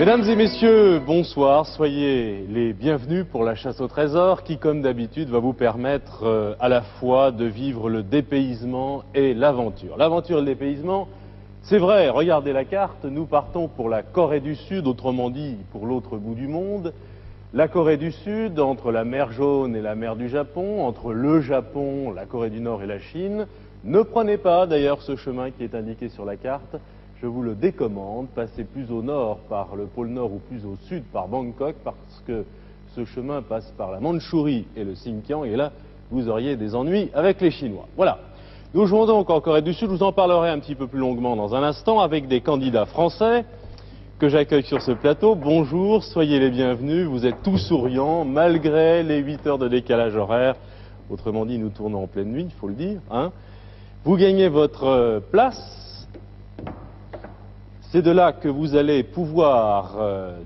Mesdames et messieurs, bonsoir, soyez les bienvenus pour la chasse au trésor qui, comme d'habitude, va vous permettre à la fois de vivre le dépaysement et l'aventure. L'aventure et le dépaysement, c'est vrai, regardez la carte, nous partons pour la Corée du Sud, autrement dit pour l'autre bout du monde. La Corée du Sud, entre la mer Jaune et la mer du Japon, entre le Japon, la Corée du Nord et la Chine. Ne prenez pas d'ailleurs ce chemin qui est indiqué sur la carte. Je vous le décommande, passez plus au nord par le pôle Nord ou plus au sud par Bangkok, parce que ce chemin passe par la Mandchourie et le Xinjiang, et là, vous auriez des ennuis avec les Chinois. Voilà. Nous jouons donc en Corée du Sud, je vous en parlerai un petit peu plus longuement dans un instant, avec des candidats français que j'accueille sur ce plateau. Bonjour, soyez les bienvenus, vous êtes tous souriants, malgré les 8 heures de décalage horaire. Autrement dit, nous tournons en pleine nuit, il faut le dire. Hein. Vous gagnez votre place. C'est de là que vous allez pouvoir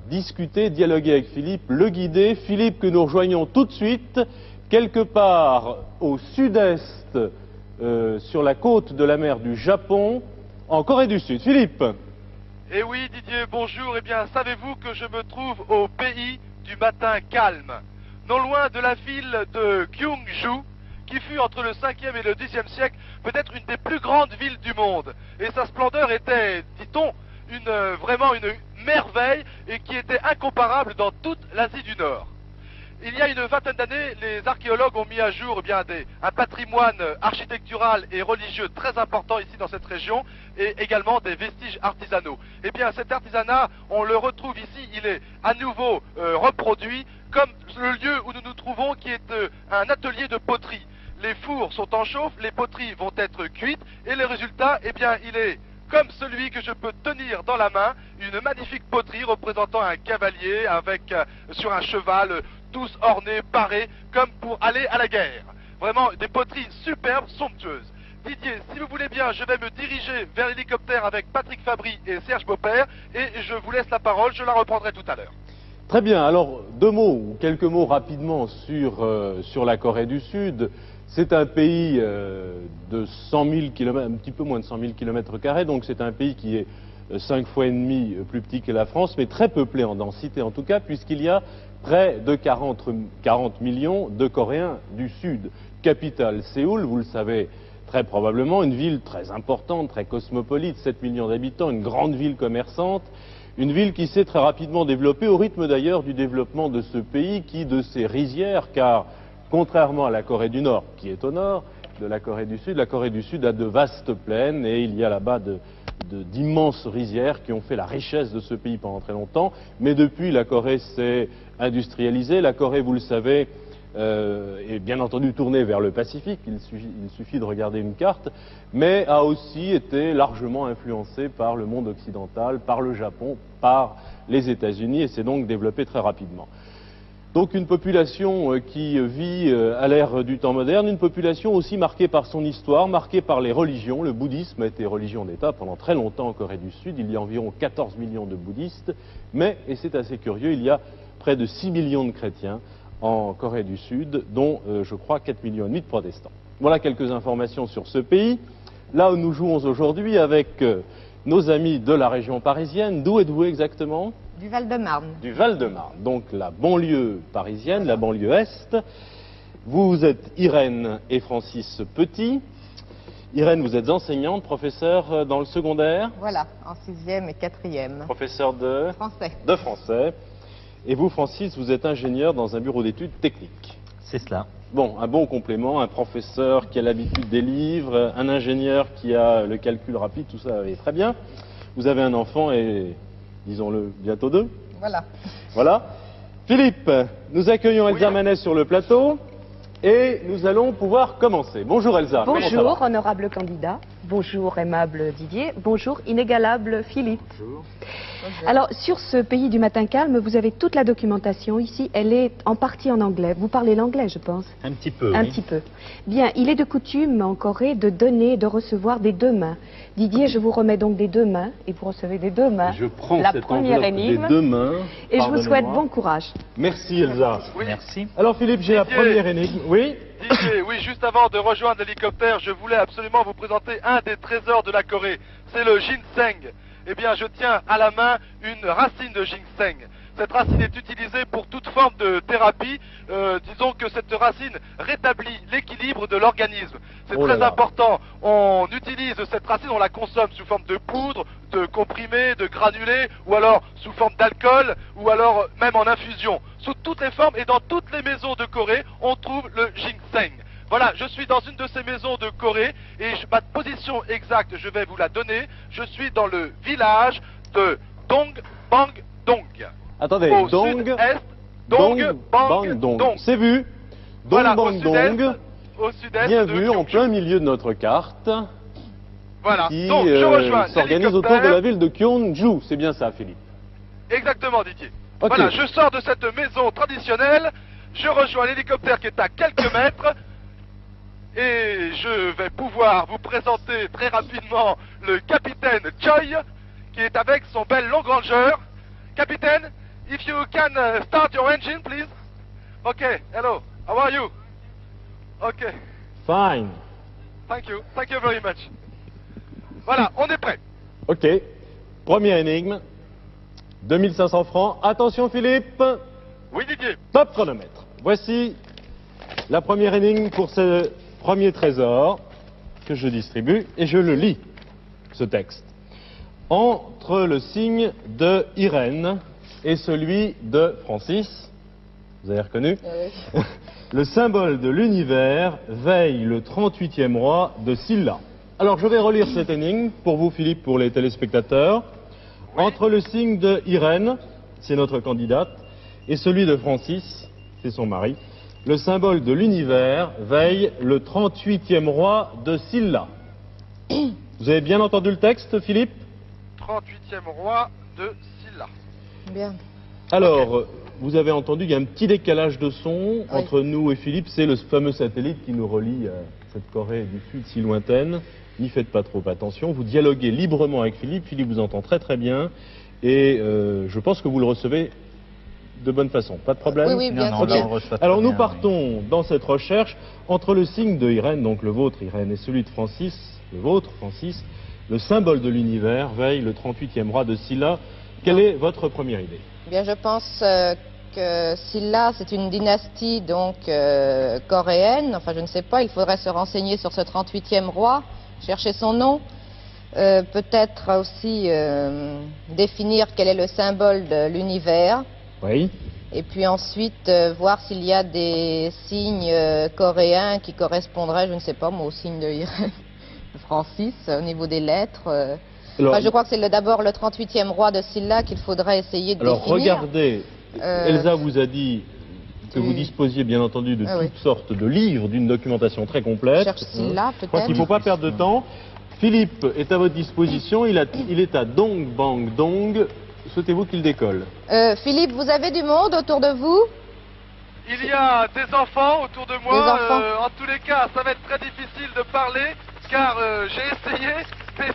discuter, dialoguer avec Philippe, le guider. Philippe que nous rejoignons tout de suite, quelque part au sud-est, sur la côte de la mer du Japon, en Corée du Sud. Philippe. Eh oui Didier, bonjour. Eh bien, savez-vous que je me trouve au pays du matin calme, non loin de la ville de Gyeongju, qui fut entre le 5e et le 10e siècle peut-être une des plus grandes villes du monde. Et sa splendeur était, dit-on, vraiment une merveille et qui était incomparable dans toute l'Asie du Nord. Il y a une vingtaine d'années, les archéologues ont mis à jour un patrimoine architectural et religieux très important ici dans cette région et également des vestiges artisanaux. Eh bien cet artisanat, on le retrouve ici, il est à nouveau reproduit comme le lieu où nous nous trouvons qui est un atelier de poterie. Les fours sont en chauffe, les poteries vont être cuites et le résultat, eh bien il est comme celui que je peux tenir dans la main, une magnifique poterie représentant un cavalier avec sur un cheval, tous ornés, parés, comme pour aller à la guerre. Vraiment des poteries superbes, somptueuses. Didier, si vous voulez bien, je vais me diriger vers l'hélicoptère avec Patrick Fabry et Serge Beaupère, et je vous laisse la parole, je la reprendrai tout à l'heure. Très bien, alors deux mots, ou quelques mots rapidement sur la Corée du Sud. C'est un pays de 100 000 km, un petit peu moins de 100 000 km², donc c'est un pays qui est 5 fois et demi plus petit que la France, mais très peuplé en densité en tout cas, puisqu'il y a près de 40 millions de Coréens du Sud. Capitale Séoul, vous le savez très probablement, une ville très importante, très cosmopolite, 7 millions d'habitants, une grande ville commerçante, une ville qui s'est très rapidement développée, au rythme d'ailleurs du développement de ce pays qui, de ses rizières, car contrairement à la Corée du Nord, qui est au nord de la Corée du Sud a de vastes plaines et il y a là-bas d'immenses rizières qui ont fait la richesse de ce pays pendant très longtemps. Mais depuis, la Corée s'est industrialisée. La Corée, vous le savez, est bien entendu tournée vers le Pacifique, il suffit de regarder une carte, mais a aussi été largement influencée par le monde occidental, par le Japon, par les États-Unis et s'est donc développée très rapidement. Donc une population qui vit à l'ère du temps moderne, une population aussi marquée par son histoire, marquée par les religions. Le bouddhisme a été religion d'État pendant très longtemps en Corée du Sud. Il y a environ 14 millions de bouddhistes, mais, et c'est assez curieux, il y a près de 6 millions de chrétiens en Corée du Sud, dont je crois 4,5 millions de protestants. Voilà quelques informations sur ce pays. Là où nous jouons aujourd'hui avec nos amis de la région parisienne. D'où êtes-vous exactement ? Du Val-de-Marne. Du Val-de-Marne, donc la banlieue parisienne, la banlieue Est. Vous êtes Irène et Francis Petit. Irène, vous êtes enseignante, professeure dans le secondaire. Voilà, en 6e et 4e. Professeur de français. De français. Et vous, Francis, vous êtes ingénieur dans un bureau d'études techniques. C'est cela. Bon, un bon complément, un professeur qui a l'habitude des livres, un ingénieur qui a le calcul rapide, tout ça est très bien. Vous avez un enfant et, disons-le, bientôt deux. Voilà. Voilà. Philippe, nous accueillons Elsa Manès sur le plateau et nous allons pouvoir commencer. Bonjour Elsa. Bonjour honorable candidat. Bonjour aimable Didier. Bonjour inégalable Philippe. Bonjour. Alors sur ce pays du matin calme, vous avez toute la documentation ici. Elle est en partie en anglais. Vous parlez l'anglais, je pense. Un petit peu. Un oui. petit peu. Bien, il est de coutume en Corée de donner, de recevoir des deux mains. Didier, je vous remets donc des deux mains et vous recevez des deux mains. Je prends la cette première enveloppe énigme des deux mains. et je vous souhaite Pardonnez-moi. bon courage. Merci Elsa. Oui. Merci. Alors Philippe, j'ai la Didier. première énigme. Oui. Didier, oui, juste avant de rejoindre l'hélicoptère, je voulais absolument vous présenter un des trésors de la Corée. C'est le ginseng. eh bien, je tiens à la main une racine de ginseng. Cette racine est utilisée pour toute forme de thérapie. Disons que cette racine rétablit l'équilibre de l'organisme. C'est très important. On utilise cette racine, on la consomme sous forme de poudre, de comprimé, de granulé, ou alors sous forme d'alcool, ou alors même en infusion. Sous toutes les formes et dans toutes les maisons de Corée, on trouve le ginseng. Voilà, je suis dans une de ces maisons de Corée et ma position exacte, je vais vous la donner. Je suis dans le village de Dongbangdong. Attendez, Au Dong, sud-est, Dong. C'est vu. Voilà, au Dong. sud-est Bien de vu, en Gyeongju. plein milieu de notre carte, Voilà, qui donc je rejoins s'organise autour de la ville de Gyeongju. C'est bien ça, Philippe. Exactement, Didier. Ok. Voilà, je sors de cette maison traditionnelle, je rejoins l'hélicoptère qui est à quelques mètres, et je vais pouvoir vous présenter très rapidement le capitaine Choi, qui est avec son bel Long Ranger. Capitaine, if you can start your engine, please. Okay, hello, how are you? Okay, Fine. thank you very much. Voilà, on est prêt. Ok. Première énigme. 2500 francs. Attention, Philippe. Oui, Didier. Top chronomètre. Voici la première énigme pour ce premier trésor que je distribue et je le lis, ce texte. Entre le signe de Irène et celui de Francis, vous avez reconnu, le symbole de l'univers veille le 38e roi de Silla. Alors je vais relire cette énigme pour vous, Philippe, pour les téléspectateurs. Oui. Entre le signe de Irène, c'est notre candidate, et celui de Francis, c'est son mari, le symbole de l'univers veille le 38e roi de Silla. Vous avez bien entendu le texte, Philippe? 38e roi de Silla. Bien. Alors, vous avez entendu, il y a un petit décalage de son entre nous et Philippe, c'est le fameux satellite qui nous relie à cette Corée du Sud si lointaine. N'y faites pas trop attention, vous dialoguez librement avec Philippe, Philippe vous entend très très bien, et je pense que vous le recevez de bonne façon, pas de problème? Oui, bien Non, sûr. là, on reçoit très Alors nous bien, partons dans cette recherche entre le signe de Irène, donc le vôtre Irène, et celui de Francis, le vôtre Francis, le symbole de l'univers veille le 38e roi de Silla. Quelle est votre première idée? Bien, je pense que Silla, c'est une dynastie donc coréenne. Enfin, je ne sais pas, il faudrait se renseigner sur ce 38e roi, chercher son nom. Peut-être aussi définir quel est le symbole de l'univers. Oui. Et puis ensuite, voir s'il y a des signes coréens qui correspondraient, je ne sais pas, moi, au signe de Irène, de Francis, au niveau des lettres. Alors, Enfin, je crois que c'est d'abord le 38e roi de Silla qu'il faudrait essayer de alors définir. regardez, Elsa vous a dit que vous disposiez bien entendu de toutes sortes de livres, d'une documentation très complète. Cherche Silla, Je crois qu'il ne peut-être. faut pas perdre de temps. Philippe est à votre disposition, il est à Dongbangdong. Souhaitez-vous qu'il décolle? Philippe, vous avez du monde autour de vous? Il y a des enfants autour de moi. Des enfants. En tous les cas, ça va être très difficile de parler, car j'ai essayé, mais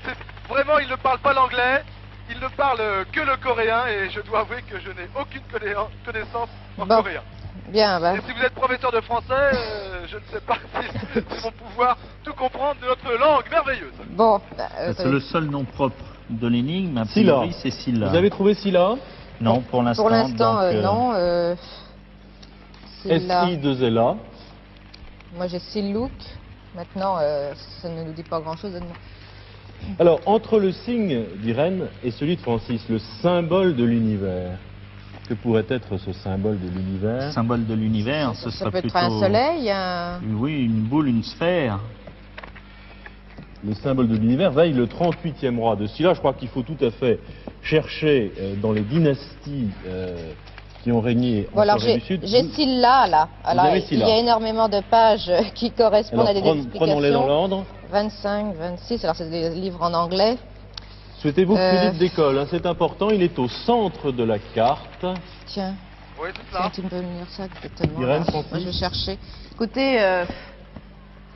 vraiment, ils ne parlent pas l'anglais. Ils ne parlent que le coréen, et je dois avouer que je n'ai aucune connaissance en Bon. coréen. Bien, bah. Et si vous êtes professeur de français, je ne sais pas si ils vont pouvoir tout comprendre de notre langue merveilleuse. Bon. C'est le seul nom propre de l'énigme, a Silla. priori c'est Silla. Vous avez trouvé Silla? Non, pour l'instant. Pour l'instant, donc, non. Silla. S-I-2-L-A. Moi, j'ai Sillouk. Maintenant, ça ne nous dit pas grand-chose. Alors, entre le signe d'Irène et celui de Francis, le symbole de l'univers, que pourrait être ce symbole de l'univers? Symbole de l'univers, ce Ça sera peut plutôt... être un soleil, un... Oui, une boule, une sphère. Le symbole de l'univers veille le 38e roi de Silla. Je crois qu'il faut tout à fait chercher dans les dynasties qui ont régné en Voilà, Corée du Sud. j'ai Silla, là. Alors, avez il Silla. y a énormément de pages qui correspondent Alors, à des explications. prenons-les dans l'ordre. 25, 26, alors c'est des livres en anglais. Souhaitez-vous que Philippe décolle, hein, c'est important, il est au centre de la carte. Tiens, Oui, c'est tiens, ça. tu peux me lire ça exactement. Irène, là. Francis. Moi, je vais chercher. Écoutez,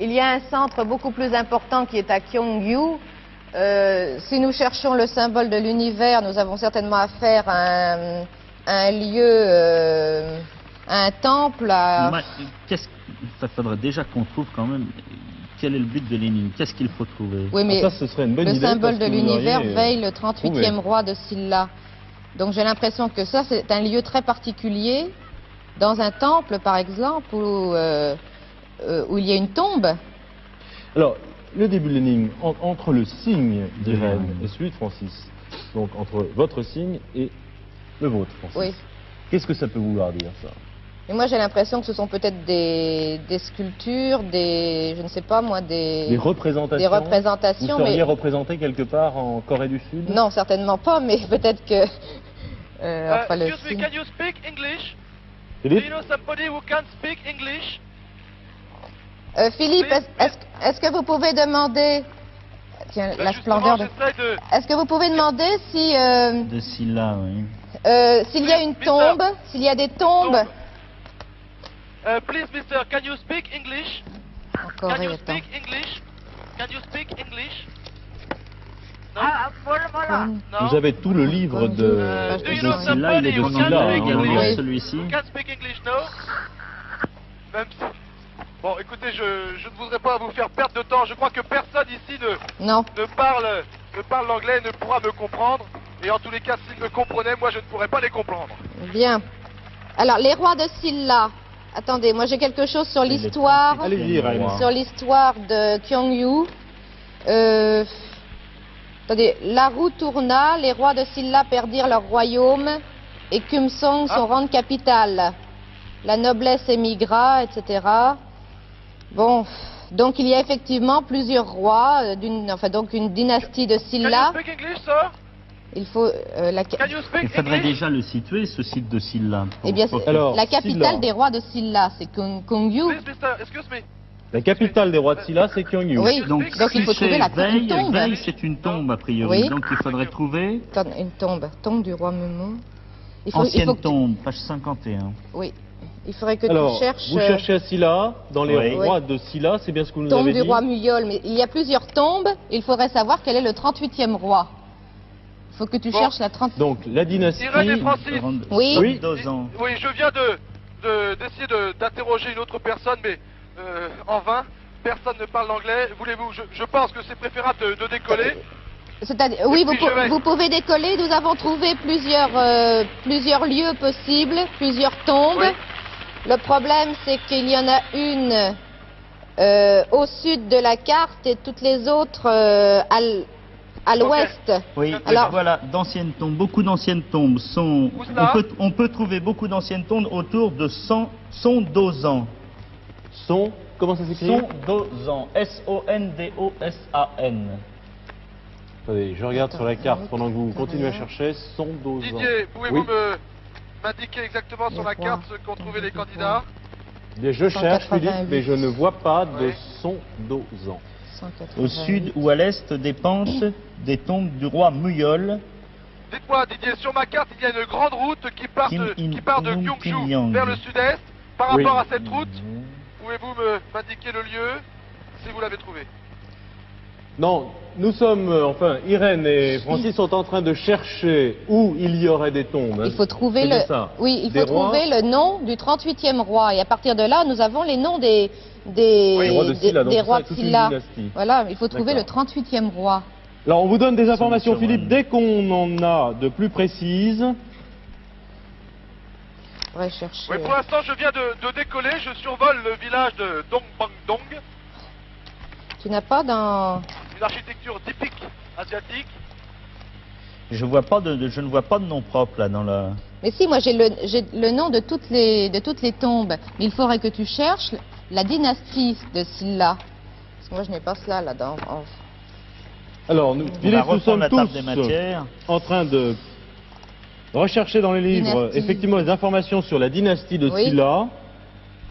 il y a un centre beaucoup plus important qui est à Gyeongju. Si nous cherchons le symbole de l'univers, nous avons certainement affaire à un lieu, à un temple. Il faudrait déjà qu'on trouve quand même quel est le but de l'énigme? Qu'est-ce qu'il faut trouver? Oui, mais Ça, ce serait une bonne le idée. symbole parce de que vous l'univers auriez, veille le 38e trouvé. roi de Silla. Donc j'ai l'impression que ça, c'est un lieu très particulier, dans un temple par exemple, où il y a une tombe. Alors, le début de l'énigme, entre le signe d'Irène et celui de Francis, donc entre votre signe et le vôtre, Francis, Oui. qu'est-ce que ça peut vouloir dire, ça? Et moi j'ai l'impression que ce sont peut-être des sculptures, je ne sais pas moi, Des représentations? des représentations, Vous seriez mais représenté quelque part en Corée du Sud? non, certainement pas, mais peut-être que... enfin, le Excuse me, signe. can you speak English? Do Philippe? you know somebody who can speak English? Philippe, est-ce que vous pouvez demander... Tiens, la Justement, splendeur de... j'essaie de... Est-ce que vous pouvez demander si... De Silla, oui. s'il y a une tombe, s'il y a des tombes... Please, mister, can you speak English? Encore Can you attends. speak English? Can you speak English? No? No? Vous avez tout le livre de Do you know Silla, il est somebody who en can anglais speak également, English? celui-ci. Who can speak English, no? Même si... Bon, écoutez, je ne voudrais pas vous faire perdre de temps. Je crois que personne ici Non. ne parle l'anglais, ne pourra me comprendre. Et en tous les cas, s'ils me comprenaient, moi, je ne pourrais pas les comprendre. Bien. Alors, les rois de Silla. Attendez, moi j'ai quelque chose sur l'histoire. Allez-y, Irène. Sur l'histoire de Gyeongju. Attendez, la roue tourna, les rois de Silla perdirent leur royaume et Kumsong son rang de capitale. La noblesse émigra, etc. Bon, donc il y a effectivement plusieurs rois, donc une dynastie de Can Silla. you speak English, sir? Il faut Can you Il speak faudrait English? déjà le situer, ce site de Silla. Eh bien, c'est Alors, la capitale Silla. des rois de Silla, c'est Gyeongju. Please, mister, excuse me. La capitale des rois de Silla, c'est Gyeongju. Oui, donc il faut trouver la Veille, tombe. Veille, c'est une tombe, a priori. Oui. Donc il faudrait trouver Attends, une tombe du roi Momo. Il ancienne faut que tu- tombe, page 51. Oui, il faudrait que Alors, tu cherches vous cherchez à Silla, dans les Oui. rois de Silla, c'est bien ce que vous nous tombe avez du dit? roi Muyol, mais il y a plusieurs tombes. Il faudrait savoir quel est le 38e roi. Il faut que tu Bon. cherches la 30. Donc, la dynastie... Irène et Francis. Oui. Oui. 2 ans. Oui, je viens d'essayer d'interroger une autre personne, mais en vain. Personne ne parle l'anglais. Voulez-vous, je pense que c'est préférable de décoller. C'est-à-dire, oui, Et puis je vais. vous pouvez décoller. Nous avons trouvé plusieurs lieux possibles, plusieurs tombes. Oui. Le problème, c'est qu'il y en a une au sud de la carte et toutes les autres à l'ouest. Oui, Alors- voilà, d'anciennes tombes, beaucoup d'anciennes tombes sont... Où ça On peut trouver beaucoup d'anciennes tombes autour de Sondozan. Comment ça s'écrit? Sondozan, S-O-N-D-O-S-A-N. Attendez, je regarde sur la carte pendant que vous continuez à chercher. Sondozan. Didier, pouvez-vous Oui. m'indiquer exactement sur la Les rois. carte ce qu'ont trouvé les candidats? Bien, je cherche, 188. Philippe, mais je ne vois pas de Oui. Sondozan. 188. Au sud ou à l'est des pentes des tombes du roi Muyol. Dites-moi, Didier, sur ma carte, il y a une grande route qui part Kim In qui part de Young Gyeongju Pyongyang. vers le sud-est. Par Oui. rapport à cette route, pouvez-vous m'indiquer le lieu, si vous l'avez trouvé? Non, nous sommes, Irène et Francis sont en train de chercher où il y aurait des tombes. hein. Il faut trouver C'est le. bien ça. Oui, il Des faut rois. trouver le nom du 38e roi. Et à partir de là, nous avons les noms des rois de Silla, donc des c'est rois ça, de toute une Silla. dynastie. Voilà, il faut trouver le D'accord. 38e roi. Alors, on vous donne des informations, Son Philippe, cheval. dès qu'on en a de plus précises. On va chercher. Oui, pour l'instant, je viens de décoller. Je survole le village de Dongbangdong, Tu n'as pas dans. une architecture typique asiatique. Je ne vois pas de nom propre là dans la... Mais si, moi j'ai le nom de toutes les tombes. Mais il faudrait que tu cherches la dynastie de Silla. Parce que moi je n'ai pas cela là-dedans. Alors, nous, On va Philippe, nous reprendre sommes la table des tous matières. en train de rechercher dans les livres, Dynastie. effectivement, les informations sur la dynastie de Oui. Silla.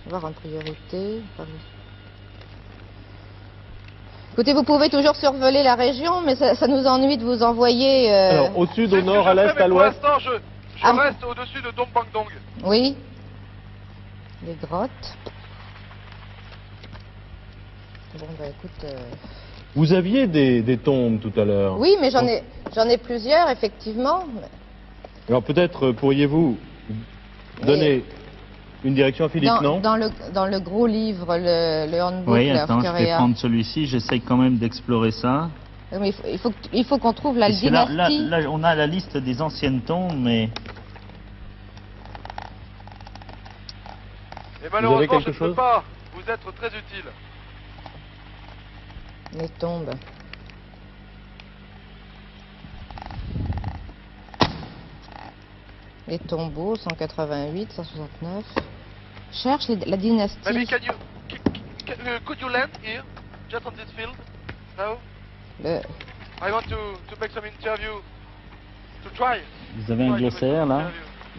On va voir en priorité. Écoutez, vous pouvez toujours survoler la région, mais ça nous ennuie de vous envoyer. Alors, au sud, au C'est ce que nord, je à fais, l'est, mais à pour l'ouest. l'instant, je Ah. reste au-dessus de Dongbangdong. Oui. Les grottes. Bon, bah écoute. Vous aviez des tombes tout à l'heure. Oui, mais j'en ai plusieurs, effectivement. Alors, peut-être pourriez-vous donner Une direction à Philippe, non? Dans le gros livre, le Handbook Oui, of attends, je vais Korea. prendre celui-ci. J'essaye quand même d'explorer ça. Mais il faut qu'on trouve la Parce que là, dynastie. là, on a la liste des anciennes tombes, mais... Et malheureusement, quelque je ne chose peux pas vous être très utile. Les tombes. Les tombeaux, 188, 169. Cherche la dynastie. Maybe could you land here, just on this field? No? Le- I want to make some interview. To try. Vous avez un glossaire, là?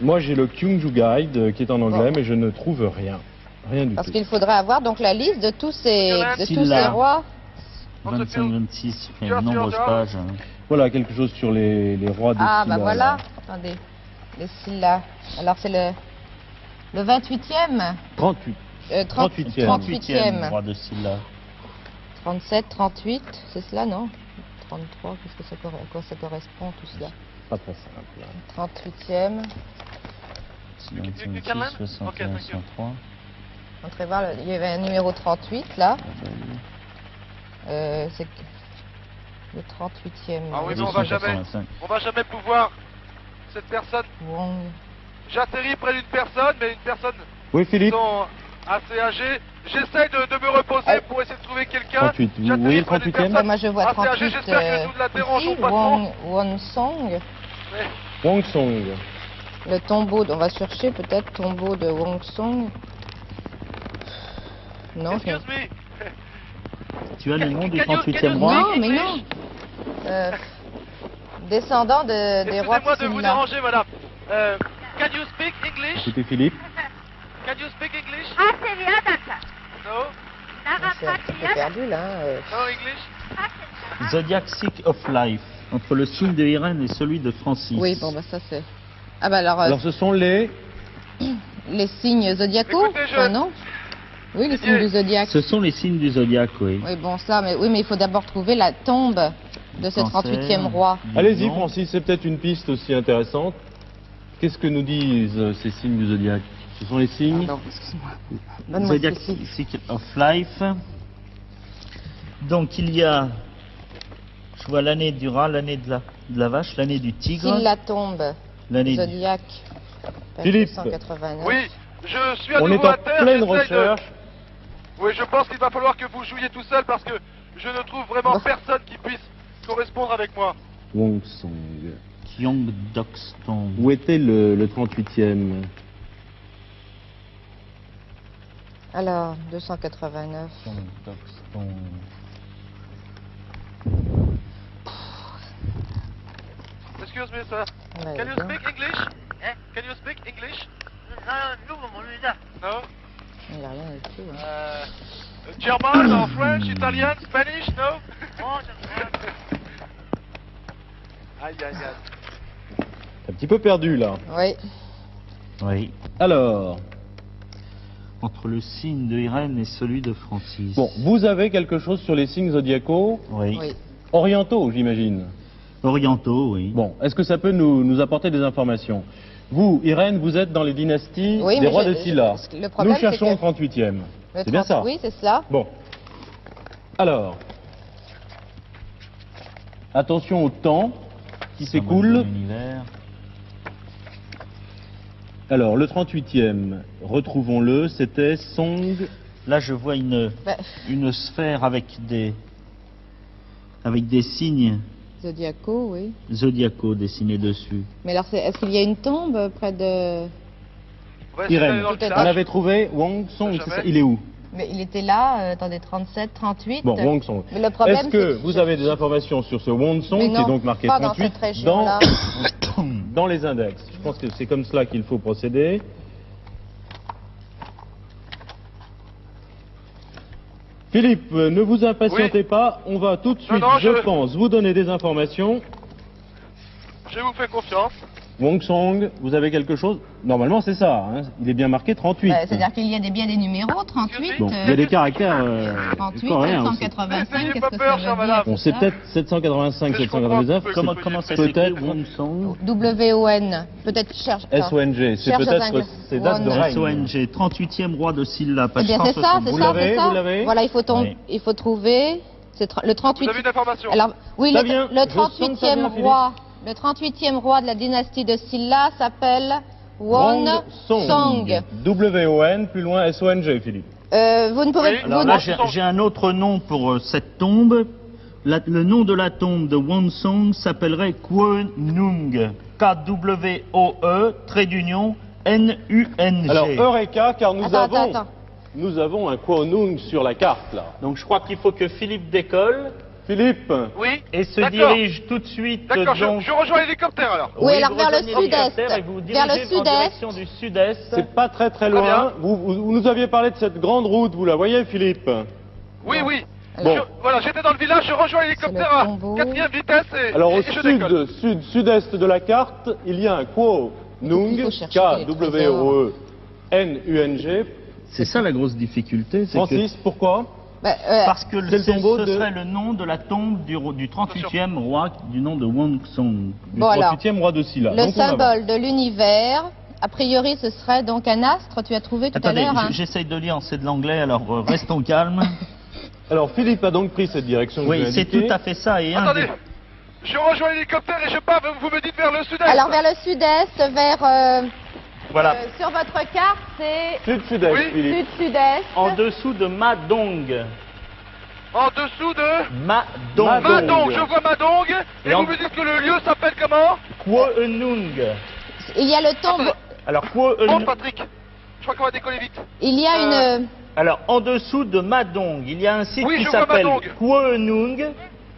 Moi, j'ai le Kyungju Guide qui est en anglais, mais je ne trouve rien. Rien du Parce tout. qu'il faudrait avoir donc la liste de tous ces Silla. rois. 25-26, il y a de nombreuses pages. Voilà, quelque chose sur les rois de Ah, Silla, bah voilà. là. Attendez. Les Silla. Alors, c'est le 28e. 38. 38e. 38e roi de Silla. 37, 38, c'est cela, non? 33, qu'est-ce que ça, à quoi ça correspond tout cela? Pas très simple. 38e. 26, 61, 103. On devrait voir, il y avait un numéro 38 là. C'est le 38e. Ah oui, mais on va jamais pouvoir. Cette personne. Wong. J'atterris près d'une personne, mais une personne Oui, Philippe. sont assez âgées. J'essaie de me reposer pour essayer de trouver quelqu'un. 38, vous J'atterris voyez le près d'une 38e? personne Moi je vois assez 38 âgée. J'espère que nous ne la dérangeons ici, pas trop. Wong Song. Mais- Wang Song. Le tombeau, on va chercher peut-être tombeau de Wong Song. Non, Excuse me. Tu as le nom du Can you 38e roi? non, mais non. Descendant des rois Excusez-moi de vous Silla. déranger, madame. Can you speak English? C'était Philippe. Can you speak English? No? C'est perdu là. No English? Zodiac Sick of Life, entre le signe de Irène et celui de Francis. Oui, bon, bah ça c'est. Ah, bah alors, Alors, ce sont les... les signes zodiacaux? Écoutez, Ah, non? Oui, les signes du zodiaque. Ce sont les signes du zodiaque, oui. Oui, bon, ça, mais oui, mais il faut d'abord trouver la tombe de ce Cancer, 38e roi. Allez-y, Lion. Francis, c'est peut-être une piste aussi intéressante. Qu'est-ce que nous disent ces signes du zodiaque? Ce sont les signes... Pardon, excuse-moi. Donne-moi Zodiac ceci. Sick of Life. Donc il y a, je vois l'année du rat, l'année de la vache, l'année du tigre, S'il la tombe, l'année du... zodiaque, Philippe. 189. Oui, je suis à On est nouveau en à terre. pleine j'essaie de- recherche. Oui, je pense qu'il va falloir que vous jouiez tout seul parce que je ne trouve vraiment personne qui puisse correspondre avec moi. Wang Song. Gyeongdokstong. Où était le 38e? Alors, 289. Gyeongdokstong. Excuse me, sir. Ouais, Can you bien. speak English? Can you speak English? No? Il n'y a rien du tout. Hein. German or French, Italian, Spanish? No? Aïe, aïe, aïe. Un petit peu perdu, là. Oui. Oui. Alors, Entre le signe de Irène et celui de Francis. bon, vous avez quelque chose sur les signes zodiacaux Oui. Oui. orientaux, j'imagine. Orientaux, oui. Bon, est-ce que ça peut nous apporter des informations? Vous, Irène, vous êtes dans les dynasties Oui, des mais rois je- de Silla. le problème, Nous cherchons c'est que- le 38e. Le C'est bien 30 ça? Oui, c'est cela. Bon. Alors, attention au temps qui Symbole de s'écoule. l'univers. Alors, le 38e, retrouvons-le, c'était Song. Là, je vois Bah, une sphère avec des signes zodiacaux, oui. zodiacaux dessinés dessus. Mais alors, est-ce qu'il y a une tombe près de... On va essayer d'aller Irène, dans le Peut-être. on village. avait trouvé Wang Song, Jamais. c'est ça? Il est où? Mais il était là, attendez, 37, 38. Bon, Wang Song. Mais le problème, Est-ce que c'est vous avez des informations sur ce Wang Song Mais qui est non, donc marqué pas dans 38 cette région-là. dans les index? Je pense que c'est comme cela qu'il faut procéder. Philippe, ne vous impatientez pas, on va tout de suite, non, je pense, vous donner des informations. Je vous fais confiance. Wongsong, vous avez quelque chose? Normalement, c'est ça. Hein. Il est bien marqué 38. C'est-à-dire qu'il y a bien des numéros, 38. Bon, il y a des caractères 38, coréens aussi. 785, N'ayez qu'est-ce pas que peur, ça chère veut dire? madame. Bon, c'est peut-être 785, Mais je comprends 799. peu. Comment ça s'écrit Peut-être. Wongsong W-O-N. Peut-être cherche. SONG, c'est Cherche peut-être un- ses dates de Won. règne. SONG, 38e roi de Silla, Eh page bien, c'est ça, 160. c'est Vous ça, l'avez, c'est ça. vous l'avez Voilà, Oui. il faut trouver. C'est le Vous 38. avez une information? Alors, oui, Ça le, vient, le je sens que ça 38e vient, roi, le 38e roi de la dynastie de Silla s'appelle Won Song. W-O-N, plus loin S-O-N-G, Philippe. Vous ne pouvez Oui, vous Alors ne- là, j'ai un autre nom pour cette tombe. Le nom de la tombe de Wongsong s'appellerait Kwoenung. K-W-O-E, trait d'union, N-U-N-G. Alors, Eureka, car Attends. nous avons un Kwoenung sur la carte, là. Donc je crois qu'il faut que Philippe décolle Philippe, Oui. et se D'accord. dirige tout de suite. D'accord, donc... je rejoins l'hélicoptère alors. Oui, alors vous vers le rejoignez sud-est. l'hélicoptère et vous vous Vers le dirigez en sud-est. direction du sud-est. c'est pas très Très loin. bien. Vous nous aviez parlé de cette grande route, vous la voyez, Philippe? Oui, oui. Bon. Voilà, j'étais dans le village, je rejoins l'hélicoptère C'est le à tombeau. 4e vitesse et, Alors, au et je décolle. sud-est de la carte, il y a un Il Kwoenung, faut chercher les K-W-O-E-N-U-N-G. C'est ça la grosse difficulté, c'est que... Francis, pourquoi? Parce que C'est le tombeau ce de- serait le nom de la tombe du 38e roi du nom de Wongsong. Du Bon, alors, 38e roi de Silla. le Donc, on avance. symbole de l'univers, a priori, ce serait donc un astre. Tu as trouvé tout Attendez, à l'heure. Hein. j'essaye de lire, c'est de l'anglais, alors restons calmes. Alors, Philippe a donc pris cette direction que Oui, j'ai c'est indiquée. tout à fait ça. Et un Attendez, des- je rejoins l'hélicoptère et je pars, vous me dites vers le sud-est. Alors vers le sud-est, Voilà, sur votre carte, c'est Sud-sud-est, Oui. Philippe. sud-sud-est. en dessous de Madong. En dessous de Madong. Madong, je vois Madong, et Et en- vous me dites que le lieu s'appelle comment? Kwoenung. Il y a le tombeau. Alors, Bon, Kwoenung. Patrick, je crois qu'on va décoller vite. Il y a une. Alors, en dessous de Madong, il y a un site Oui, qui je vois s'appelle Madong. Kwoenung.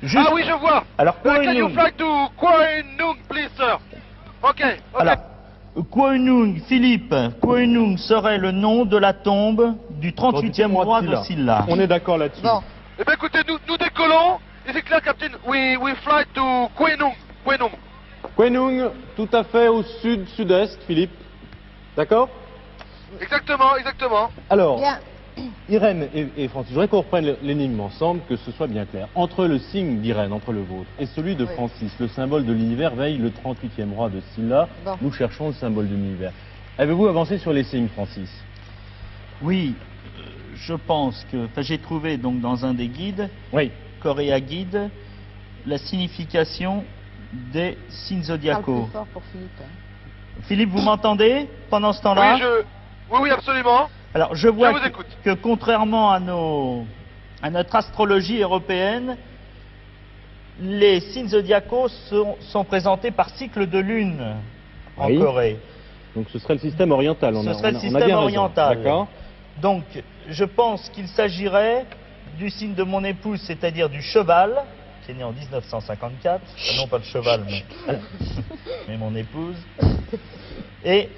Juste... Ah oui, je vois. Alors, Can you Kwoenung. fly to Kwoenung, please, sir? Ok, ok. Alors, Kwoenung, Philippe, Kwoenung serait le nom de la tombe du 38e roi de Silla. On est d'accord là-dessus. Bon, Eh bien, écoutez, nous décollons. Et c'est clair, Captain, we fly to Kwoenung. Kwoenung. Kwoenung, tout à fait au sud-sud-est, Philippe. D'accord? Exactement, exactement. Alors, bien. Irène et Francis, je voudrais qu'on reprenne l'énigme ensemble, que ce soit bien clair. Entre le signe d'Irène, entre le vôtre, et celui de Oui. Francis, le symbole de l'univers veille le 38e roi de Silla. Bon. Nous cherchons le symbole de l'univers. Avez-vous avancé sur les signes, Francis? Oui, je pense que... Enfin, j'ai trouvé donc dans un des guides, Oui. Korea Guide, la signification des signes Parle zodiacaux. plus fort pour Philippe. Philippe, vous m'entendez pendant ce temps-là? Oui, absolument. Alors, je vois Je vous écoute. que contrairement à notre astrologie européenne, les signes zodiacaux sont présentés par cycle de lune en Oui. Corée. Donc ce serait le système oriental. Ce On a- serait on le a système bien raison. oriental. D'accord. Donc, je pense qu'il s'agirait du signe de mon épouse, c'est-à-dire du cheval, qui est né en 1954, non pas le cheval, mais mon épouse. Et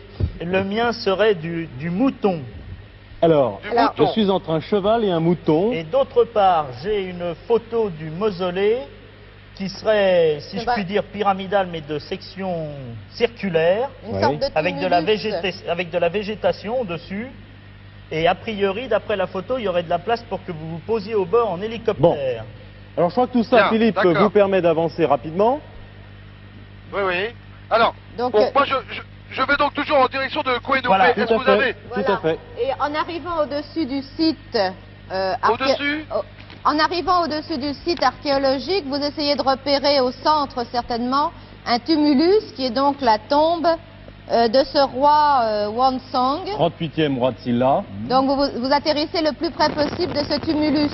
le mien serait du mouton. Alors, Du Alors, je mouton. suis entre un cheval et un mouton. Et d'autre part, j'ai une photo du mausolée qui serait, si Eh je ben- puis dire, pyramidale, mais de section circulaire, Une Oui. sorte de avec tumulus. avec de la végétation au-dessus. Et a priori, d'après la photo, il y aurait de la place pour que vous vous posiez au bord en hélicoptère. Alors je crois que tout ça, Bien, Philippe, d'accord. vous permet d'avancer rapidement. Oui, oui. Alors, Donc, bon, moi, je vais donc toujours en direction de Kwoenung. Voilà, Mais Tout est-ce à que vous avez fait. Tout à fait. Et en arrivant au-dessus du site. au-dessus? En arrivant au-dessus du site archéologique, vous essayez de repérer au centre certainement un tumulus qui est donc la tombe de ce roi Wongsong. 38e roi de Silla. Donc vous atterrissez le plus près possible de ce tumulus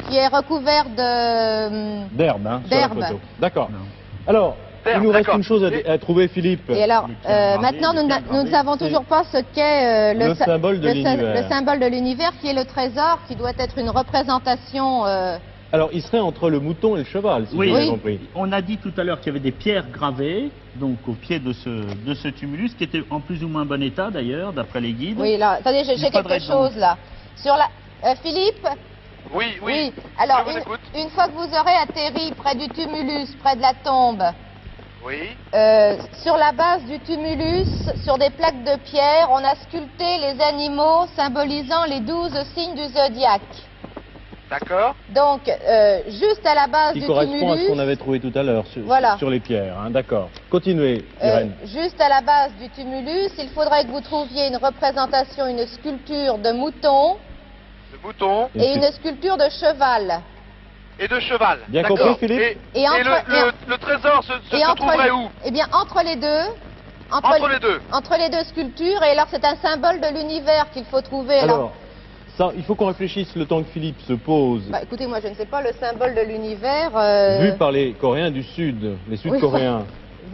qui est recouvert de... D'herbe, hein, sur la D'herbe. photo. D'accord. Non. Alors, D'herbe, il nous reste d'accord. une chose Et- à trouver, Philippe. Et alors, Les pierres gravées, maintenant, les nous pierres ne gravées, savons c'est- toujours pas ce qu'est le symbole de l'univers. le symbole de l'univers, qui est le trésor, qui doit être une représentation... Alors, il serait entre le mouton et le cheval, si Oui. j'ai bien Oui. compris. On a dit tout à l'heure qu'il y avait des pierres gravées, donc au pied de ce tumulus, qui était en plus ou moins bon état d'ailleurs, d'après les guides. Oui, là, attendez, j'ai Il faudrait quelque chose là. Sur la... Philippe? Oui, Alors, je vous écoute. une fois que vous aurez atterri près du tumulus, près de la tombe, Oui. Sur la base du tumulus, sur des plaques de pierre, on a sculpté les animaux symbolisant les 12 signes du zodiaque. D'accord. Donc, juste à la base Qui du correspond à ce qu'on tumulus, avait trouvé tout à l'heure Voilà. sur les pierres. Hein, d'accord. Continuez, Irène. juste à la base du tumulus, il faudrait que vous trouviez une représentation, une sculpture de mouton Le mouton et une sculpture de cheval. et de cheval. Bien D'accord. compris, Philippe Et le trésor se trouverait où? Eh bien, entre les deux. Entre les deux. Entre les deux sculptures, et alors c'est un symbole de l'univers qu'il faut trouver. Alors, ça, il faut qu'on réfléchisse le temps que Philippe se pose. Bah, écoutez, moi je ne sais pas le symbole de l'univers. Vu par les Coréens du Sud, les Sud-Coréens.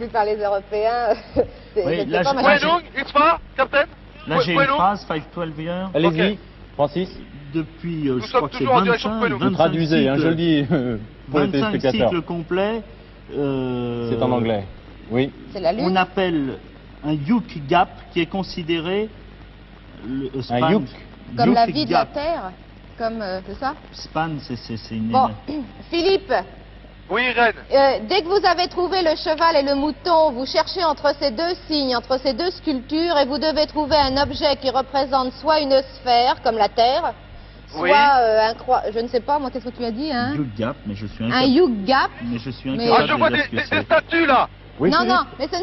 Vu par les Européens. Oui, je ne là, sais pas, je- moi, là, je- Wenung, it's far, Captain? Là, j'ai une Wenung? phrase, 5-12 years. Allez-y, Ok. Francis. Depuis, Nous je sommes crois que c'est toujours en direction de 25, Coelho. Vous 25 Traduisez, hein, je le dis pour les 25 téléspectateurs. cycles complets. C'est en anglais. Oui. C'est la On lune. appelle un yuk gap qui est considéré Un yuk. Comme la yuk vie de la gap. Terre. Comme, c'est ça? Span, c'est une. Bon, Philippe, Oui, Irène. dès que vous avez trouvé le cheval et le mouton, vous cherchez entre ces deux signes, entre ces deux sculptures, et vous devez trouver un objet qui représente soit une sphère, comme la Terre, soit Oui. un croix... Je ne sais pas, moi, qu'est-ce que tu as dit, hein? Yuk gap, mais je suis Un incapable. yuk gap. Mais je suis Mais- incapable Ah, je vois de dire ce que des c'est. statues là. Oui, non, Philippe non, mais ce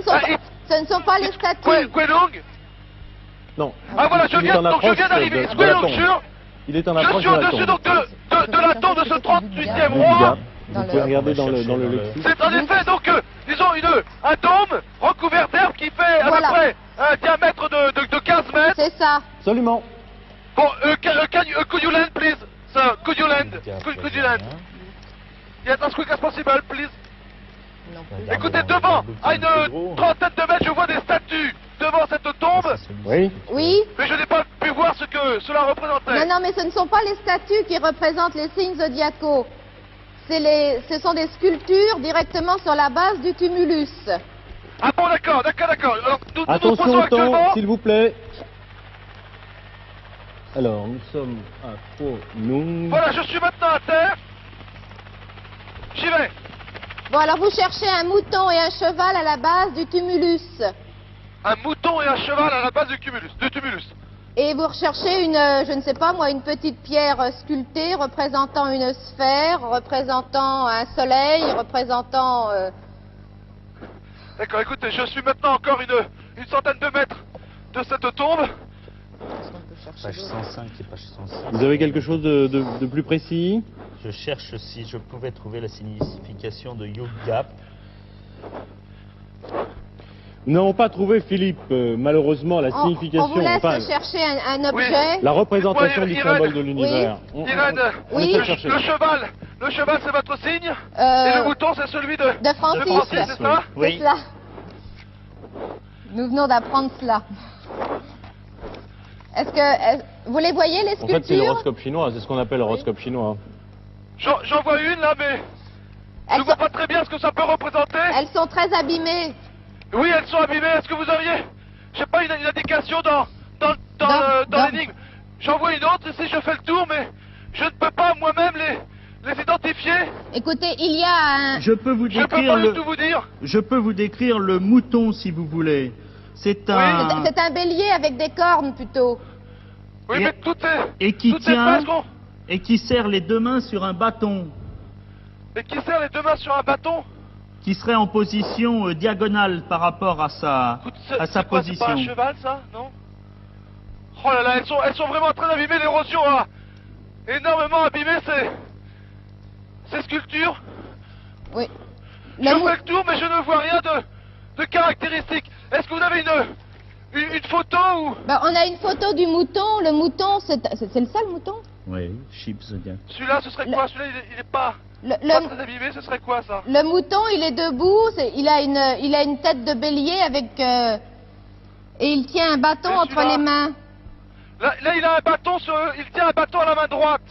ne sont pas les statues. Wenung? Non. Ah voilà, je Il est viens en approche d'arriver. de la Wenung, tombe. sur. Il est en Je approche suis de la au-dessus tombe. donc de la tombe de ce 38e Du roi. gap. Dans Vous pouvez le- regarder dans le chercher dans le- lexique. C'est en effet donc, disons, un dôme recouvert d'herbe qui fait à Voilà. peu près un diamètre de 15 mètres. C'est ça. Absolument. Bon, could you land, please? Sir, could you land? Could you land? Yes, as quick as possible, please. Non plus. Écoutez, devant, à une trentaine de mètres, je vois des statues devant cette tombe, Oui. Oui. mais je n'ai pas pu voir ce que cela représentait. Non, non, mais ce ne sont pas les statues qui représentent les signes zodiacaux. Ce sont des sculptures directement sur la base du tumulus. Ah bon, d'accord. Alors, nous nous Attention posons au temps, actuellement. s'il vous plaît. Alors, nous sommes à Phonung. Voilà, je suis maintenant à terre. J'y vais. Bon, alors vous cherchez un mouton et un cheval à la base du tumulus. Un mouton et un cheval à la base du tumulus. Et vous recherchez une, je ne sais pas moi, une petite pierre sculptée représentant une sphère, représentant un soleil, représentant... D'accord, écoutez, je suis maintenant encore une centaine de mètres de cette tombe. Qu'est-ce qu'on peut chercher Page d'autre 105 et page 106. Vous avez quelque chose de plus précis? Je cherche si je pouvais trouver la signification de yuk gap. Nous n'avons pas trouvé, Philippe, malheureusement, la signification. On vous laisse enfin, chercher un objet. la représentation Oui, du Irène. symbole de l'univers. Irène, on Oui. essaie de le chercher. cheval c'est votre signe. Et le mouton c'est celui de Francis. c'est ça? C'est Oui. cela. Nous venons d'apprendre cela. Vous les voyez, les En fait, c'est sculptures? l'horoscope chinois, c'est ce qu'on appelle l'horoscope chinois. J'en vois une là, mais je elles, ne vois sont, pas très bien ce que ça peut représenter. elles sont très abîmées. Oui, elles sont abîmées. Est-ce que vous auriez, je sais pas, une indication dans Dans- l'énigme? J'en vois une autre ici, je fais le tour, mais je ne peux pas moi-même les identifier. Écoutez, il y a un... Je peux vous Je ne peux décrire pas le. du tout vous dire. Je peux vous décrire le mouton si vous voulez. C'est un. C'est un bélier avec des cornes plutôt. Oui, Et- mais toutes et qui ces tient- phrases qu'on... Et qui serre les deux mains sur un bâton, Mais qui serre les deux mains sur un bâton? qui serait en position diagonale par rapport à sa Écoute, à sa c'est quoi, c'est position. pas un cheval, ça? Non? Oh là là, elles sont vraiment très abîmées. L'érosion a énormément abîmé ces sculptures. Oui. Je Le mou- fais le tour, mais je ne vois rien de caractéristique. Est-ce que vous avez une photo ou... Ben, on a une photo du mouton. Le mouton, c'est le seul mouton? Oui, Sheep Zodiac. Celui-là, ce serait quoi? Celui-là, il est pas Le, très abîmé, ce serait quoi, ça? le mouton, il est debout. Il a une tête de bélier avec... et il tient un bâton Et entre celui-là les mains. Là, il a un bâton il tient un bâton à la main droite.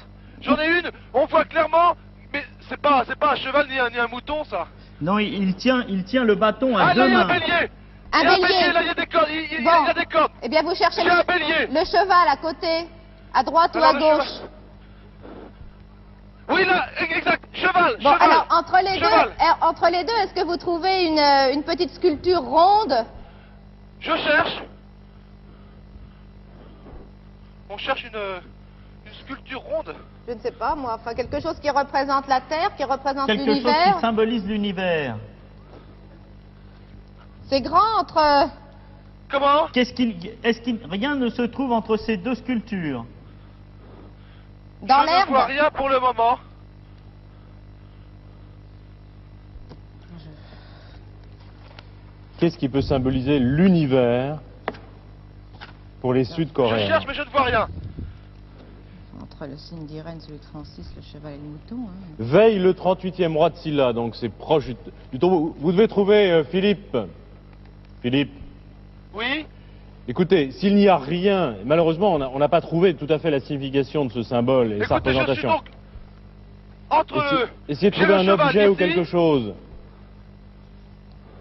J'en ai une, on voit clairement, mais c'est pas un cheval ni un mouton, ça. Non, il tient le bâton à Ah, là, deux il y a un mains. bélier. Un Il y a un bélier. bélier, là, il y a des cordes. Il Bon. y a des cordes. Eh bien, vous cherchez J'ai un bélier. le cheval à côté, à droite ou Alors, à le gauche. cheval. Oui, là, exact. Cheval, Bon, cheval. alors, entre les deux, est-ce que vous trouvez une petite sculpture ronde? Je cherche. On cherche une sculpture ronde. Je ne sais pas, moi. Enfin, quelque chose qui représente la Terre, qui représente Quelque chose l'univers. qui symbolise l'univers. C'est grand entre... Comment? Rien ne se trouve entre ces deux sculptures? Dans Je ne vois l'herbe. rien pour le moment. Qu'est-ce qui peut symboliser l'univers pour les Je Sud-Coréens? cherche, mais je ne vois rien. Entre le signe d'Irène, celui de Francis, le cheval et le mouton. Hein. Veille le 38e roi de Silla, donc c'est proche du tombeau. Vous devez trouver Philippe. Philippe, Oui? écoutez, s'il n'y a rien, malheureusement on n'a pas trouvé tout à fait la signification de ce symbole et sa Écoutez, je suis représentation. donc entre eux. Essayez de J'ai trouver le un cheval objet ou ici. quelque chose.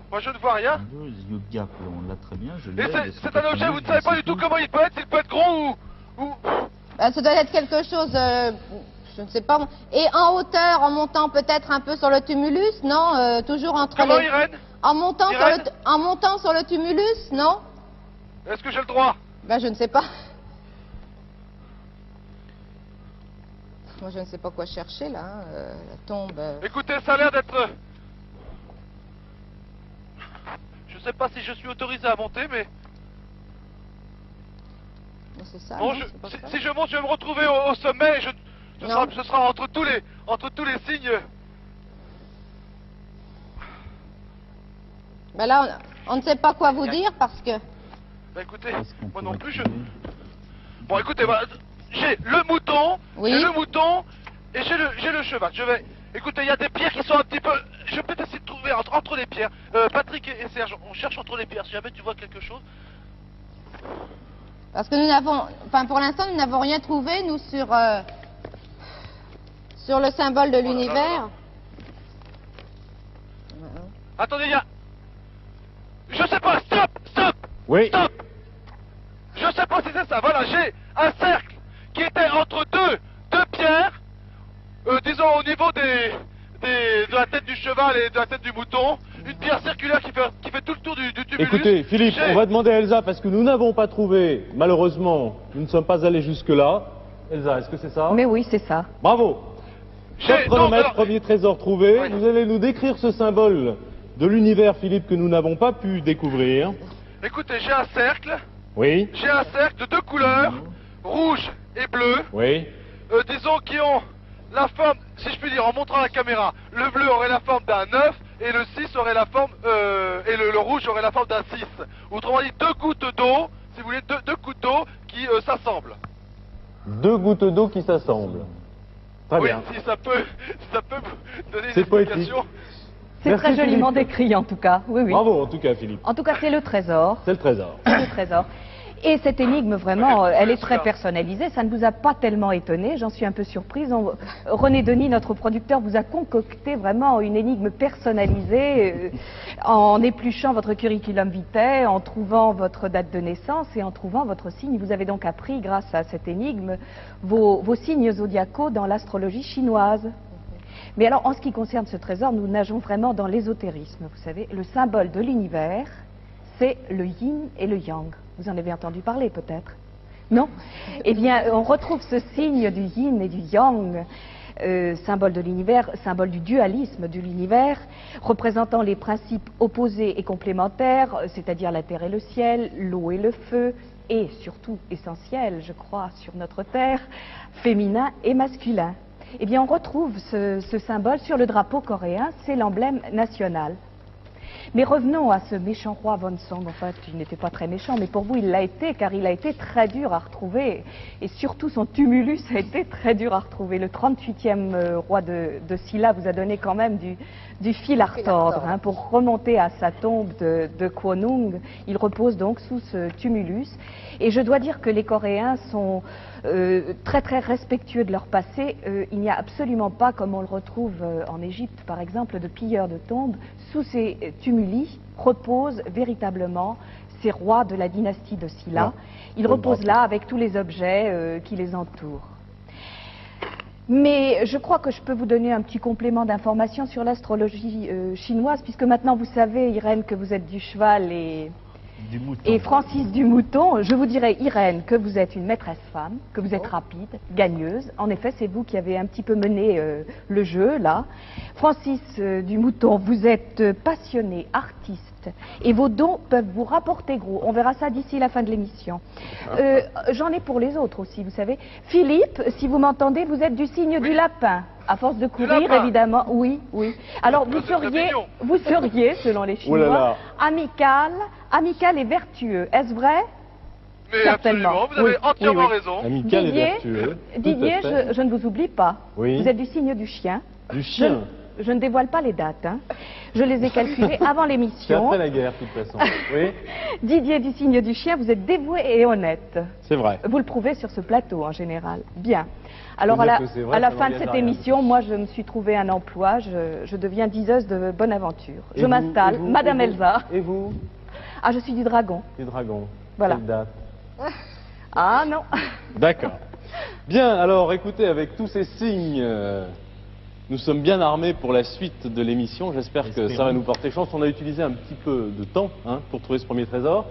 Moi, je ne vois rien. Yugap, on l'a très bien. Et c'est un objet, vous ne savez pas du tout comment il peut être, s'il peut être gros ou... Ben, ça doit être quelque chose, je ne sais pas. Et en hauteur, en montant peut-être un peu sur le tumulus, non? Toujours entre Comment, les... Irène? En montant, Irène en montant sur le tumulus, non? Est-ce que j'ai le droit? Ben, je ne sais pas. Moi, je ne sais pas quoi chercher, là. Hein. La tombe... Écoutez, ça a l'air d'être... Je sais pas si je suis autorisé à monter, mais... mais c'est ça, Bon, non, c'est pas ça. si je monte, je vais me retrouver au sommet, ce sera entre tous les signes. Ben là, on ne sait pas quoi vous dire parce que... Bah écoutez, Est-ce qu'on moi non pourrait plus, je... trouver Bon, écoutez, voilà, j'ai le mouton, Oui. j'ai le mouton et j'ai le cheval. Je vais... Écoutez, il y a des pierres qui sont un petit peu... Je vais peut-être essayer de trouver entre les pierres. Patrick et Serge, on cherche entre les pierres. Si jamais tu vois quelque chose... Parce que nous n'avons... Enfin, pour l'instant, nous n'avons rien trouvé, nous, sur le symbole de là là l'univers. Attendez, il y a... Je sais pas, stop. Oui. Stop. Je sais pas si c'est ça. Voilà, j'ai un cercle qui était entre deux pierres, disons au niveau de la tête du cheval et de la tête du mouton, une pierre circulaire qui fait tout le tour du tumulus. Écoutez, Philippe, J'ai- on va demander à Elsa parce que nous n'avons pas trouvé, malheureusement, nous ne sommes pas allés jusque-là. Elsa, est-ce que c'est ça? Mais oui, c'est ça. Bravo. j'ai- Top donc, chronomètre, alors- premier trésor trouvé. Oui. Vous allez nous décrire ce symbole de l'univers, Philippe, que nous n'avons pas pu découvrir. Écoutez, j'ai un cercle Oui, de deux couleurs, rouge et bleu, oui. disons qui ont la forme, si je puis dire, en montrant la caméra, le bleu aurait la forme d'un 9 et le 6 aurait la forme, et le rouge aurait la forme d'un 6. Autrement dit, deux gouttes d'eau, si vous voulez, deux gouttes d'eau qui s'assemblent. Deux gouttes d'eau qui s'assemblent. Très Oui, bien. si ça peut vous donner une C'est poétique. explication. C'est Merci, très joliment Philippe. décrit en tout cas. Oui, oui. Bravo, en tout cas, Philippe. En tout cas, c'est le trésor. C'est le trésor. C'est le trésor. Et cette énigme, vraiment, Ok, elle est super. très personnalisée. Ça ne vous a pas tellement étonné. J'en suis un peu surprise. René Denis, notre producteur, vous a concocté vraiment une énigme personnalisée en épluchant votre curriculum vitae, en trouvant votre date de naissance et en trouvant votre signe. Vous avez donc appris, grâce à cette énigme, vos signes zodiacaux dans l'astrologie chinoise. Mais alors, en ce qui concerne ce trésor, nous nageons vraiment dans l'ésotérisme. Vous savez, le symbole de l'univers, c'est le yin et le yang. Vous en avez entendu parler peut-être? Non? Eh bien, on retrouve ce signe du yin et du yang, symbole de l'univers, symbole du dualisme de l'univers, représentant les principes opposés et complémentaires, c'est-à-dire la terre et le ciel, l'eau et le feu, et surtout essentiel, je crois, sur notre terre, féminin et masculin. Eh bien, on retrouve ce symbole sur le drapeau coréen, c'est l'emblème national. Mais revenons à ce méchant roi Wonsong. En fait, il n'était pas très méchant, mais pour vous, il l'a été, car il a été très dur à retrouver. Et surtout, son tumulus a été très dur à retrouver. Le 38e roi de Silla vous a donné quand même du fil à retordre. Hein, pour remonter à sa tombe de Kwonung, il repose donc sous ce tumulus. Et je dois dire que les Coréens sont très très respectueux de leur passé. Il n'y a absolument pas, comme on le retrouve en Égypte par exemple, de pilleurs de tombes. Sous ces tumuli reposent véritablement ces rois de la dynastie de Silla. Ils reposent là avec tous les objets qui les entourent. Mais je crois que je peux vous donner un petit complément d'information sur l'astrologie chinoise, puisque maintenant vous savez, Irène, que vous êtes du cheval Du mouton. et Francis du mouton. Je vous dirais, Irène, que vous êtes une maîtresse femme, que vous êtes rapide, gagneuse. En effet, c'est vous qui avez un petit peu mené le jeu, là. Francis du mouton, vous êtes passionné, artiste, et vos dons peuvent vous rapporter gros. On verra ça d'ici la fin de l'émission. J'en ai pour les autres aussi, vous savez. Philippe, si vous m'entendez, vous êtes du signe du lapin. À force de courir, lapin. évidemment, oui, oui. Alors, Ah, c'est très mignon. vous seriez, selon les Oh là Chinois, là. amical et vertueux. Est-ce vrai? Mais Certainement. absolument, vous avez Oui, entièrement oui, oui. raison. Amical et Didier, vertueux. Tout Didier, à fait. je ne vous oublie pas. Oui. Vous êtes du signe du chien. Du chien. Je ne dévoile pas les dates. Hein. Je les ai calculées avant C'est l'émission. après la guerre, de toute façon. Oui, Didier du signe du chien, vous êtes dévoué et honnête. c'est vrai. Vous le prouvez sur ce plateau en général. Bien. Alors Faut à dire la, que c'est vrai, à la ça fin de n'engage cette à rien. émission, moi je me suis trouvé un emploi, je deviens diseuse de bonne aventure. Et Je vous, m'installe, et vous, Madame et vous Elsa. Et vous? Ah, je suis du dragon. Du dragon. Voilà. Quelle date? Ah non. D'accord. Bien, alors écoutez, avec tous ces signes, nous sommes bien armés pour la suite de l'émission. J'espère que ça va Espérons. nous porter chance. On a utilisé un petit peu de temps pour trouver ce premier trésor.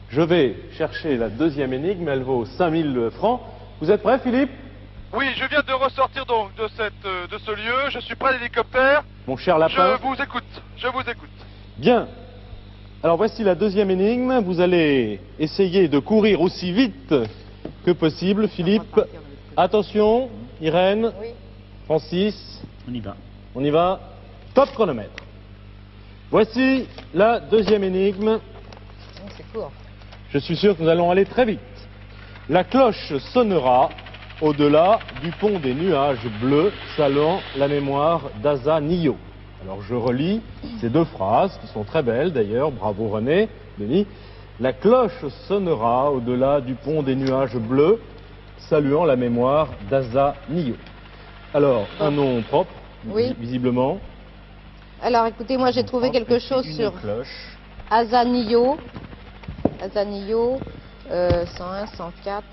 Je vais chercher la deuxième énigme, elle vaut 5000 francs. Vous êtes prêt, Philippe? Oui, je viens de ressortir donc de ce lieu. Je suis près de l'hélicoptère. Mon cher lapin. Je vous écoute. Je vous écoute. Bien. Alors voici la deuxième énigme. Vous allez essayer de courir aussi vite que possible, Philippe. Attention, Irène, Oui. Francis, On y va. on y va. Top chronomètre. Voici la deuxième énigme. Oh, c'est court. Je suis sûr que nous allons aller très vite. La cloche sonnera au-delà du pont des nuages bleus, saluant la mémoire d'Asa Nio. Alors je relis ces deux phrases qui sont très belles d'ailleurs. Bravo René, Denis. La cloche sonnera au-delà du pont des nuages bleus, saluant la mémoire d'Asa Nio. Alors, un nom propre, Oui. visiblement. Alors écoutez, moi j'ai trouvé quelque chose Une sur cloche. Azanillo. Azanillo, 101, 104.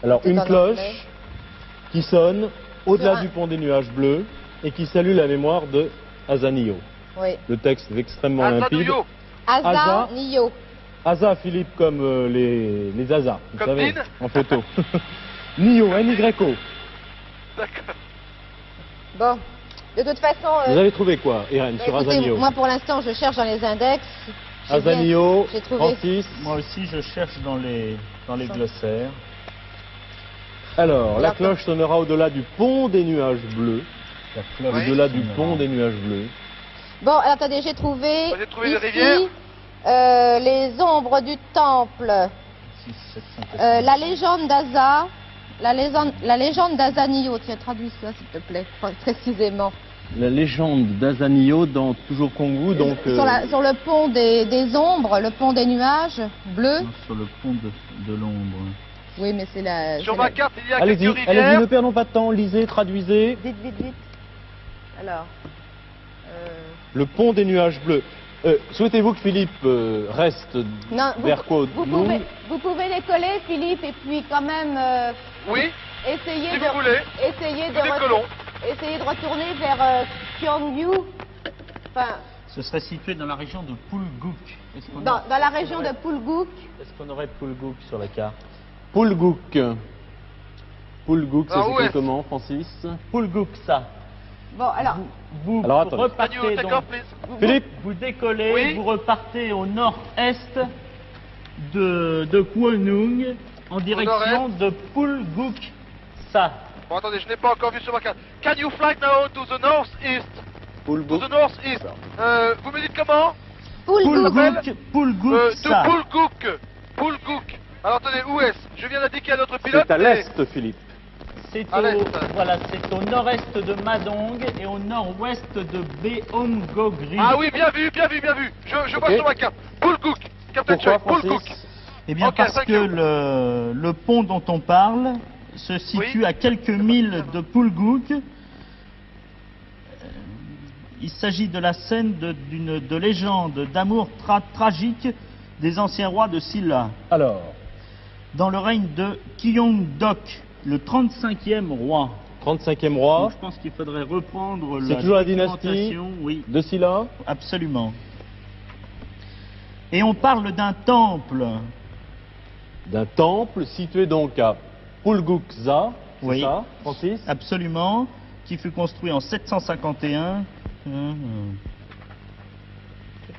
Alors, C'est une en cloche anglais. qui sonne au-delà Sur un- du pont des nuages bleus et qui salue la mémoire de Azanillo. Oui. Le texte est extrêmement limpide. Asanuyo. Azanillo. Asa, Philippe, comme les Asa, vous Comme savez, Dean en photo. Nio, N-Y-O. D'accord. Bon, de toute façon, Vous avez trouvé quoi, Irène, sur écoutez, Azanillo? moi pour l'instant je cherche dans les index. J'ai bien- Azanillo, j'ai trouvé. Francis. Moi aussi, je cherche dans les glossaires. Alors, la Voilà. cloche sonnera au-delà du pont des nuages bleus. La cloche Oui. Au-delà du sonnera. pont des nuages bleus. Bon, alors attendez, j'ai trouvé, Vous avez trouvé des ici rivières les ombres du temple, 6, 700, la légende d'Aza, la légende d'Azanillo. Tiens, traduis ça s'il te plaît, précisément. La légende d'Azanillo dans toujours Kongu, donc... Sur le pont des ombres, le pont des nuages bleus. Sur le pont de l'ombre. Oui, mais c'est la... Sur c'est ma la- carte, il y a Allez-y, quelques allez-y, rivières. ne perdons pas de temps, lisez, traduisez. Vite, vite, vite. Alors... Le pont des nuages bleus. Souhaitez-vous que Philippe reste Non, vers quoi vous pouvez les coller, Philippe, et puis quand même Oui, essayer si de... vous voulez. Essayer Nous de, décollons. essayer de retourner vers Gyeongju, enfin, Ce serait situé dans la région de Pulguk. Est-ce qu'on dans la région de Pulguk. Est-ce qu'on aurait Pulguk sur la carte? Pulguk. Pulguk, ça Ah, où s'écrit est-ce comment, Francis? Pulguk, ça. Bon, alors, Vous Alors, attendez. Can repartez you take donc, off, please? Philippe, vous décollez, Oui. vous repartez au nord-est de Kwanung en direction de Pulguk, ça. Bon, attendez, je n'ai pas encore vu sur ma carte. Can you fly now to the northeast? To Pulguk. the northeast. Vous me dites comment? Pulguk. Pulguk, To ça. Pulguk. Pulguk. Alors attendez, où est-ce? Je viens d'indiquer à notre pilote. C'est à mais- l'est, Philippe. C'est À l'est. voilà, c'est au nord-est de Madong et au nord-ouest de Beomgogri. Ah oui, bien vu, bien vu, bien vu. Je vois Ok. sur ma carte. Pulguk. Captain Pourquoi, Choi, Pulguk. Francis? Eh bien Ok, parce thank que you. le pont dont on parle se situe Oui. à quelques milles de Pulguk. Il s'agit de la scène de légende d'amour tragique des anciens rois de Silla. Alors, Dans le règne de Kyongdok, le 35e roi. 35e roi. Donc, je pense qu'il faudrait reprendre C'est toujours la dynastie documentation, oui, de Silla. absolument. Et on parle d'un temple. D'un temple situé donc à Pulguksa, c'est Oui. ça, Francis? Absolument, qui fut construit en 751.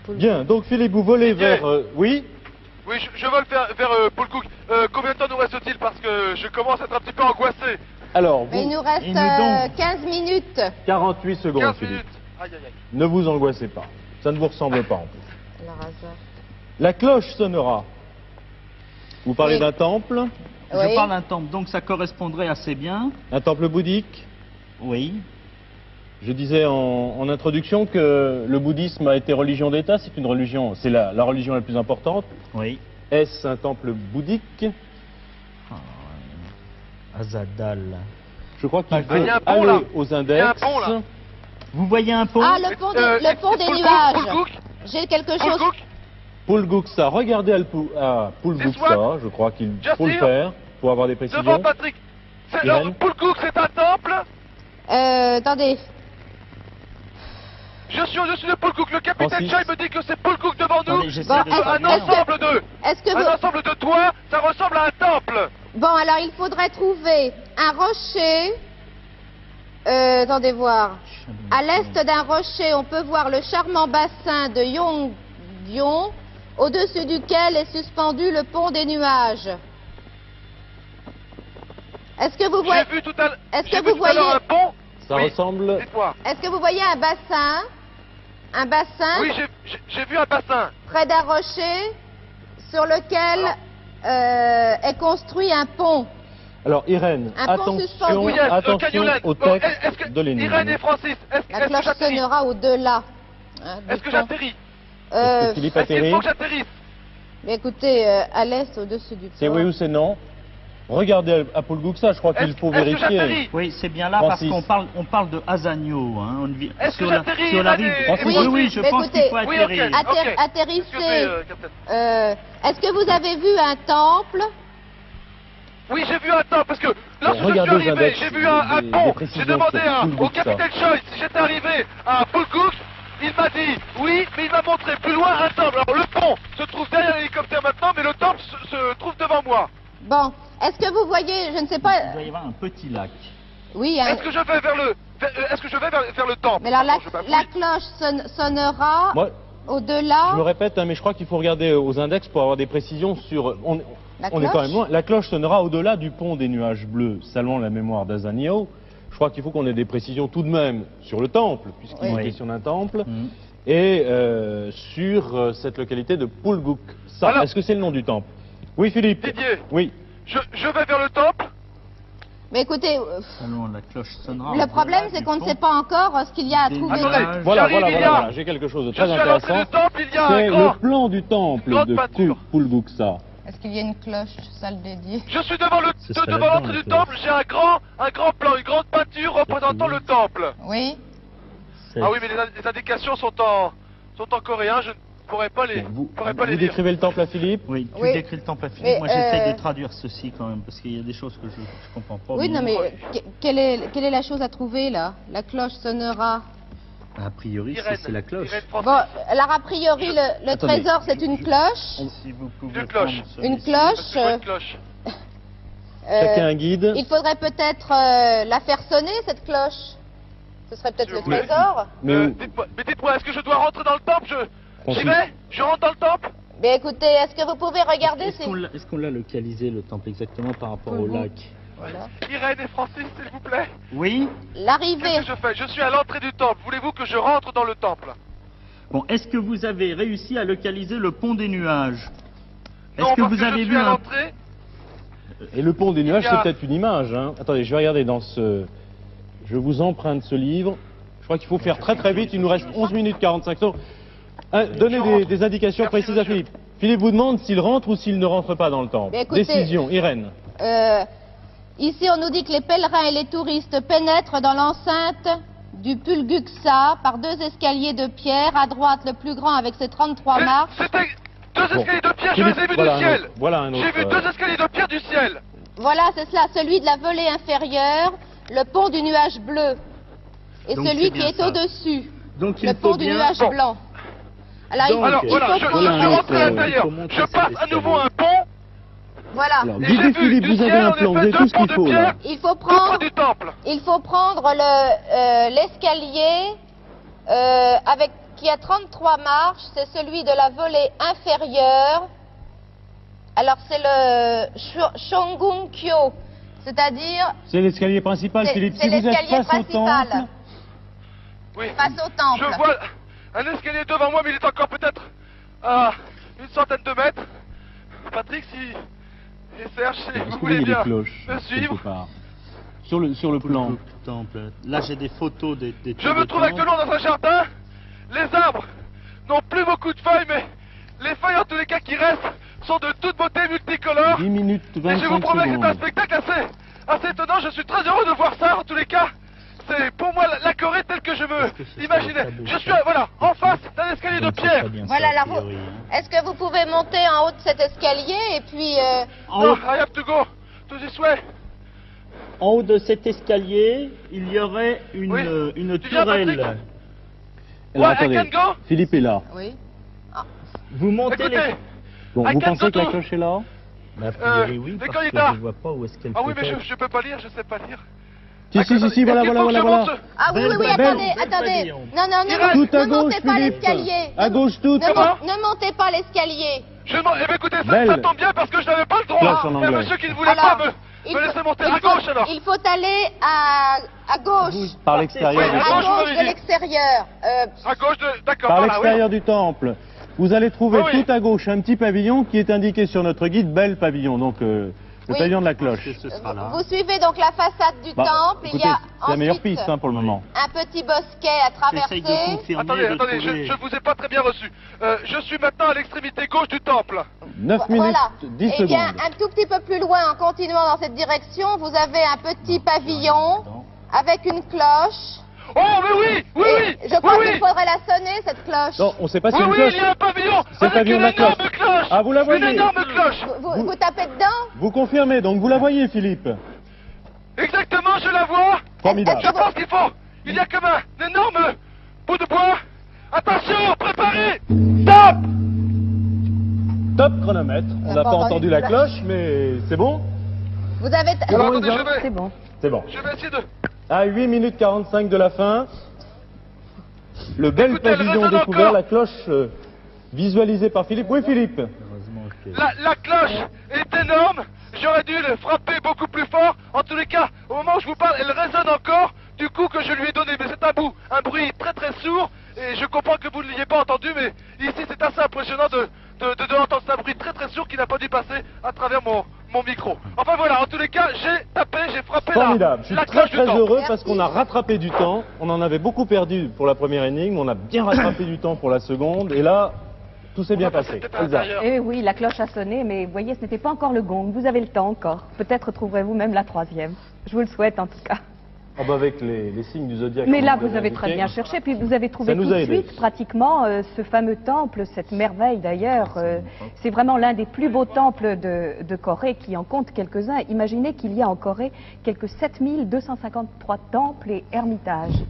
Bien, donc Philippe, vous volez Didier. vers... oui. Oui, je vole vers Polkouk. Combien de temps nous reste-t-il? Parce que je commence à être un petit peu angoissé. Alors, Mais il vous, nous reste il nous donc- 15 minutes. 48 secondes, 15 Philippe. minutes. Aïe, aïe, aïe. Ne vous angoissez pas. Ça ne vous ressemble pas en plus. Alors, hasard. La cloche sonnera. Vous parlez Oui. d'un temple, Je Oui. parle d'un temple, donc ça correspondrait assez bien. un temple bouddhique. Oui. Je disais en introduction que le bouddhisme a été religion d'État. C'est une religion, c'est la religion la plus importante. Oui. Est-ce un temple bouddhique? Azadal. Je crois qu'il il y faut a un pont, là. aller aux Il y a un index. pont, là. Vous voyez un pont? Ah, le pont, le pont des nuages. Polkouk. J'ai quelque chose. Polkouk. Pulguksa, regardez à Pulguksa, je crois qu'il faut le Jasir. faire pour avoir des précisions. Devant Patrick. Irène. Polkouk, c'est un temple. Attendez. Je suis au-dessus de Polkouk. Le capitaine Francis. Chai me dit que c'est Polkouk devant nous. Attendez, j'essaie Bon, de est-ce- faire Un bien. ensemble de... Est-ce que Un vous... ensemble de toits, ça ressemble à un temple. Bon, alors il faudrait trouver un rocher. Attendez voir. À l'est d'un rocher, on peut voir le charmant bassin de Yongdion, au-dessus duquel est suspendu le pont des nuages. Est-ce que vous voyez, J'ai vu tout à l'heure Est-ce que j'ai vu vous tout à l'heure voyez- un pont. Ça Oui. ressemble. Dites-moi. est-ce que vous voyez un bassin Oui, j'ai vu un bassin. près d'un rocher sur lequel est construit un pont. Alors Irène, Un pont suspendu. attention, Oui, yes, attention Cagnolane. au Bon, texte est-ce que- de l'énigme. Irène et Francis, est-ce La que cloche j'atterris? sonnera au-delà. Est-ce que j'atterris? Est-ce que Philippe Est-ce qu'il atterrit? faut que j'atterrisse? Mais écoutez, à l'est, au-dessus du pont. C'est oui ou c'est non? Regardez à Pulguksa, je crois qu'il faut Est-ce que vérifier. j'atterris? Oui, c'est bien là Francis. parce qu'on parle de Asagno. Hein. Est-ce que sur la, j'atterris, sur la Irène rive. et- Francis. Oui, oui, je Mais pense écoutez, qu'il faut Oui, atterrir. ok. Atterrissez. Excusez, Captain. Est-ce que vous avez vu un temple? Oui, j'ai vu un temple, parce que lorsque je suis regardez aux arrivé, index j'ai vu un des pont. précisions J'ai demandé sur au Pulguksa. capitaine Choi si j'étais arrivé à Pulkouk. Il m'a dit oui, mais il m'a montré plus loin un temple. Alors le pont se trouve derrière l'hélicoptère maintenant, mais le temple se trouve devant moi. Bon, est-ce que vous voyez, je ne sais Il pas... doit y avoir un petit lac. Oui, un- Est-ce que je vais vers le temple? mais alors Pardon, je la bafouille. cloche sonnera Moi, au-delà... je me répète, hein, mais je crois qu'il faut regarder aux index pour avoir des précisions sur... On La est cloche quand même loin. La cloche sonnera au-delà du pont des nuages bleus, saluant la mémoire d'Azanio. Je crois qu'il faut qu'on ait des précisions tout de même sur le temple, puisqu'il Oui. est question d'un temple, Mhm. et sur cette localité de Pulguksa. Alors- Est-ce que c'est le nom du temple? Oui, Philippe. Didier. Oui. Je vais vers le temple. Mais écoutez, Allons, la cloche sonnera. le problème c'est qu'on ne sait pas encore ce qu'il y a à Des trouver. nuages. Attendez. Voilà, J'arrive, voilà, il y voilà, a- voilà. J'ai quelque chose de Je très suis à l'entrée intéressant. du temple, il y a un C'est grand... le plan du temple grande de peinture. Pulguksa. Est-ce qu'il y a une cloche, salle dédiée? Je suis Ce serait devant là-dedans, l'entrée la du cloche. temple, j'ai un grand plan, une grande peinture représentant le temple. Oui. Ah oui, mais les indications sont en coréen, je ne pourrais pas les, Vous pourrais pas les lire. décrivez le temple à Philippe? Oui, tu Oui. décris le temple à Philippe. Mais, Moi, j'essaie de traduire ceci quand même, parce qu'il y a des choses que je comprends pas. Oui, non mais quelle est la chose à trouver là? La cloche sonnera. A priori, Irène, c'est la cloche. Irène Francis. Bon, alors a priori le Attendez. trésor c'est une cloche. Si vous pouvez Une cloche. prendre ce Une récit. cloche. Je vois une cloche. Chacun un guide. Il faudrait peut-être la faire sonner cette cloche. Ce serait peut-être Je le voulais- trésor. Mais où- Dites-moi, est-ce que je dois rentrer dans le temple? J'y Francis. vais? Je rentre dans le temple? Mais écoutez, est-ce que vous pouvez regarder Est-ce qu'on l'a localisé, le temple, exactement par rapport au Mhm. lac? Voilà. Irène et Francis, s'il vous plaît. Oui. L'arrivée. Qu'est-ce que je fais? Je suis à l'entrée du temple. Voulez-vous que je rentre dans le temple? Bon, est-ce que vous avez réussi à localiser le pont des nuages? Non, Est-ce que parce vous que avez je suis vu à un... l'entrée. Et le pont des nuages, Il y a- c'est peut-être une image. Hein. Attendez, je vais regarder dans ce... Je vous emprunte ce livre. Je crois qu'il faut faire très très vite. Il nous reste 11 minutes 45 secondes. Donnez des indications Merci, précises à monsieur. Philippe. Philippe vous demande s'il rentre ou s'il ne rentre pas dans le temple. Mais écoutez- Décision, Irène. Ici, on nous dit que les pèlerins et les touristes pénètrent dans l'enceinte du Pulguksa par 2 escaliers de pierre. À droite, le plus grand avec ses 33 marches. C'était deux Bon. escaliers de pierre, je Philippe, les ai vus voilà du un ciel. autre- voilà un J'ai autre, vu 2 escaliers de pierre du ciel. Voilà, c'est cela, celui de la volée inférieure, le pont du nuage bleu. Et Donc, celui c'est qui bien est ça. au-dessus, Donc il le faut pont du bien... nuage Bon. blanc. Alors, Donc, Alors il voilà, faut je prendre- suis rentré à il l'intérieur. faut monter Je cet passe à escalier. nouveau un pont. Voilà. Alors, Et j'ai Guy et vu Philippe, du vous avez ciel, un en plan, vous effet, avez deux tout ce ponts qu'il de faut là. pierre. Il faut Tout près prendre, du temple. il faut prendre l'escalier qui a 33 marches, c'est celui de la volée inférieure. Alors c'est le Shongun-kyo, c'est-à-dire C'est l'escalier principal, c'est Philippe. c'est Si vous êtes l'escalier face au principal, temple, Oui. face au temple. Je vois un escalier devant moi, mais il est encore peut-être à une centaine de mètres. Patrick, si... Et Serge, si est-ce vous que vous voulez voyez bien les cloches me suivre. quelque part sur le plan. Temple. Là j'ai des photos des Je me trouve actuellement dans un jardin. Les arbres n'ont plus beaucoup de feuilles, mais les feuilles en tous les cas qui restent sont de toute beauté multicolores. 10 minutes Et 25 je vous promets que c'est un secondes. spectacle assez étonnant. Je suis très heureux de voir ça en tous les cas. C'est pour moi la Corée telle que je veux imaginer. Je suis voilà, en face d'un escalier de pierre. Voilà, là, est-ce que vous pouvez monter en haut de cet escalier et puis Non, I have to go to this way. En haut de cet escalier, il y aurait une, Oui. une Tu viens, tourelle. Patrick Alors Ouais, I attendez, can go. Philippe est là. oui. Vous montez Écoutez, les... Bon, I vous can pensez go que la to- cloche est là? Mais a priori, oui, les parce candidats. que je vois pas où est-ce qu'elle ah oui, peut mais être. je peux pas lire, je sais pas lire. Si, voilà, Est-ce qu'il voilà, faut que voilà, je voilà. monte Ah oui, oui, oui, Belle, attendez, belle attendez. pavillon. Non, non, Il reste- Tout à ne gauche, montez pas Philippe. l'escalier. À gauche, tout. Ne montez pas l'escalier. Je m'en... Eh bien écoutez, ça Belle. tombe bien parce que je n'avais pas le droit. Cloche en Il y a anglais. monsieur qui ne voulait Alors, pas me laisser monter à faut- gauche alors. il faut aller à gauche. Par l'extérieur. Oui, du à À temple. gauche, vous gauche m'avez de dit. l'extérieur. À gauche de... D'accord, Par voilà, oui. l'extérieur du temple. Vous allez trouver Ah oui. tout à gauche un petit pavillon qui est indiqué sur notre guide, Belle Pavillon, donc le Oui. pavillon de la cloche. Ce sera là. Vous suivez donc la façade du Bah, temple. écoutez, Il y a c'est la meilleure ensuite piste hein, pour le moment. un petit bosquet à J'essaye traverser. de confirmer, Attendez, de attendez, trouver... je vous ai pas très bien reçu. Je suis maintenant à l'extrémité gauche du temple. 9 minutes, Voilà. 10 Eh bien, secondes. un tout petit peu plus loin, en continuant dans cette direction, vous avez un petit pavillon avec une cloche. Oh, mais oui, oui, Et oui, je crois oui, qu'il oui. faudrait la sonner, cette cloche. Non, on ne sait pas si Oui, une oui, cloche. il y a un pavillon C'est le avec pavillon une de la énorme cloche. cloche. Ah, vous la Une voyez. énorme cloche. Vous tapez dedans. Vous confirmez, donc vous la voyez, Philippe. Exactement, je la vois. Formidable. Je pense qu'il faut. Il y a comme un énorme bout de bois. Attention, préparez. Stop. Top chronomètre. On On n'a a pas pas entendu entendu la la- cloche, mais c'est bon. Vous avez. Alors, bon, attendez, Isa C'est bon. C'est bon. je vais essayer de... À 8 minutes 45 de la fin, le bel Écoutez, elle pavillon résonne découvert, encore. la cloche visualisée par Philippe. Oui, Philippe. Heureusement que... La cloche est énorme. J'aurais dû le frapper beaucoup plus fort. En tous les cas, au moment où je vous parle, elle résonne encore du coup que je lui ai donné. Mais c'est un bruit très très sourd. Et je comprends que vous ne l'ayez pas entendu, mais ici c'est assez impressionnant de entendre un bruit très très sourd qui n'a pas dû passer à travers mon micro. Enfin voilà, en tous les cas, j'ai tapé, j'ai frappé Formidable. Je suis la très cloche du très temple. heureux Merci. parce qu'on a rattrapé du temps. On en avait beaucoup perdu pour la première énigme. On a bien rattrapé du temps pour la seconde. Et là, tout s'est bien passé. C'était à Elsa. l'intérieur. Eh oui, la cloche a sonné, mais vous voyez, ce n'était pas encore le gong. Vous avez le temps encore. Peut-être trouverez-vous même la troisième. Je vous le souhaite en tout cas. Ah bah avec les signes du zodiaque. Mais que là, nous vous avez indiqués. très bien cherché, puis vous avez trouvé Ça nous tout a de aidés. suite pratiquement ce fameux temple, cette merveille d'ailleurs. C'est vraiment l'un des plus beaux temples de Corée qui en compte quelques-uns. Imaginez qu'il y a en Corée quelques 7253 temples et ermitages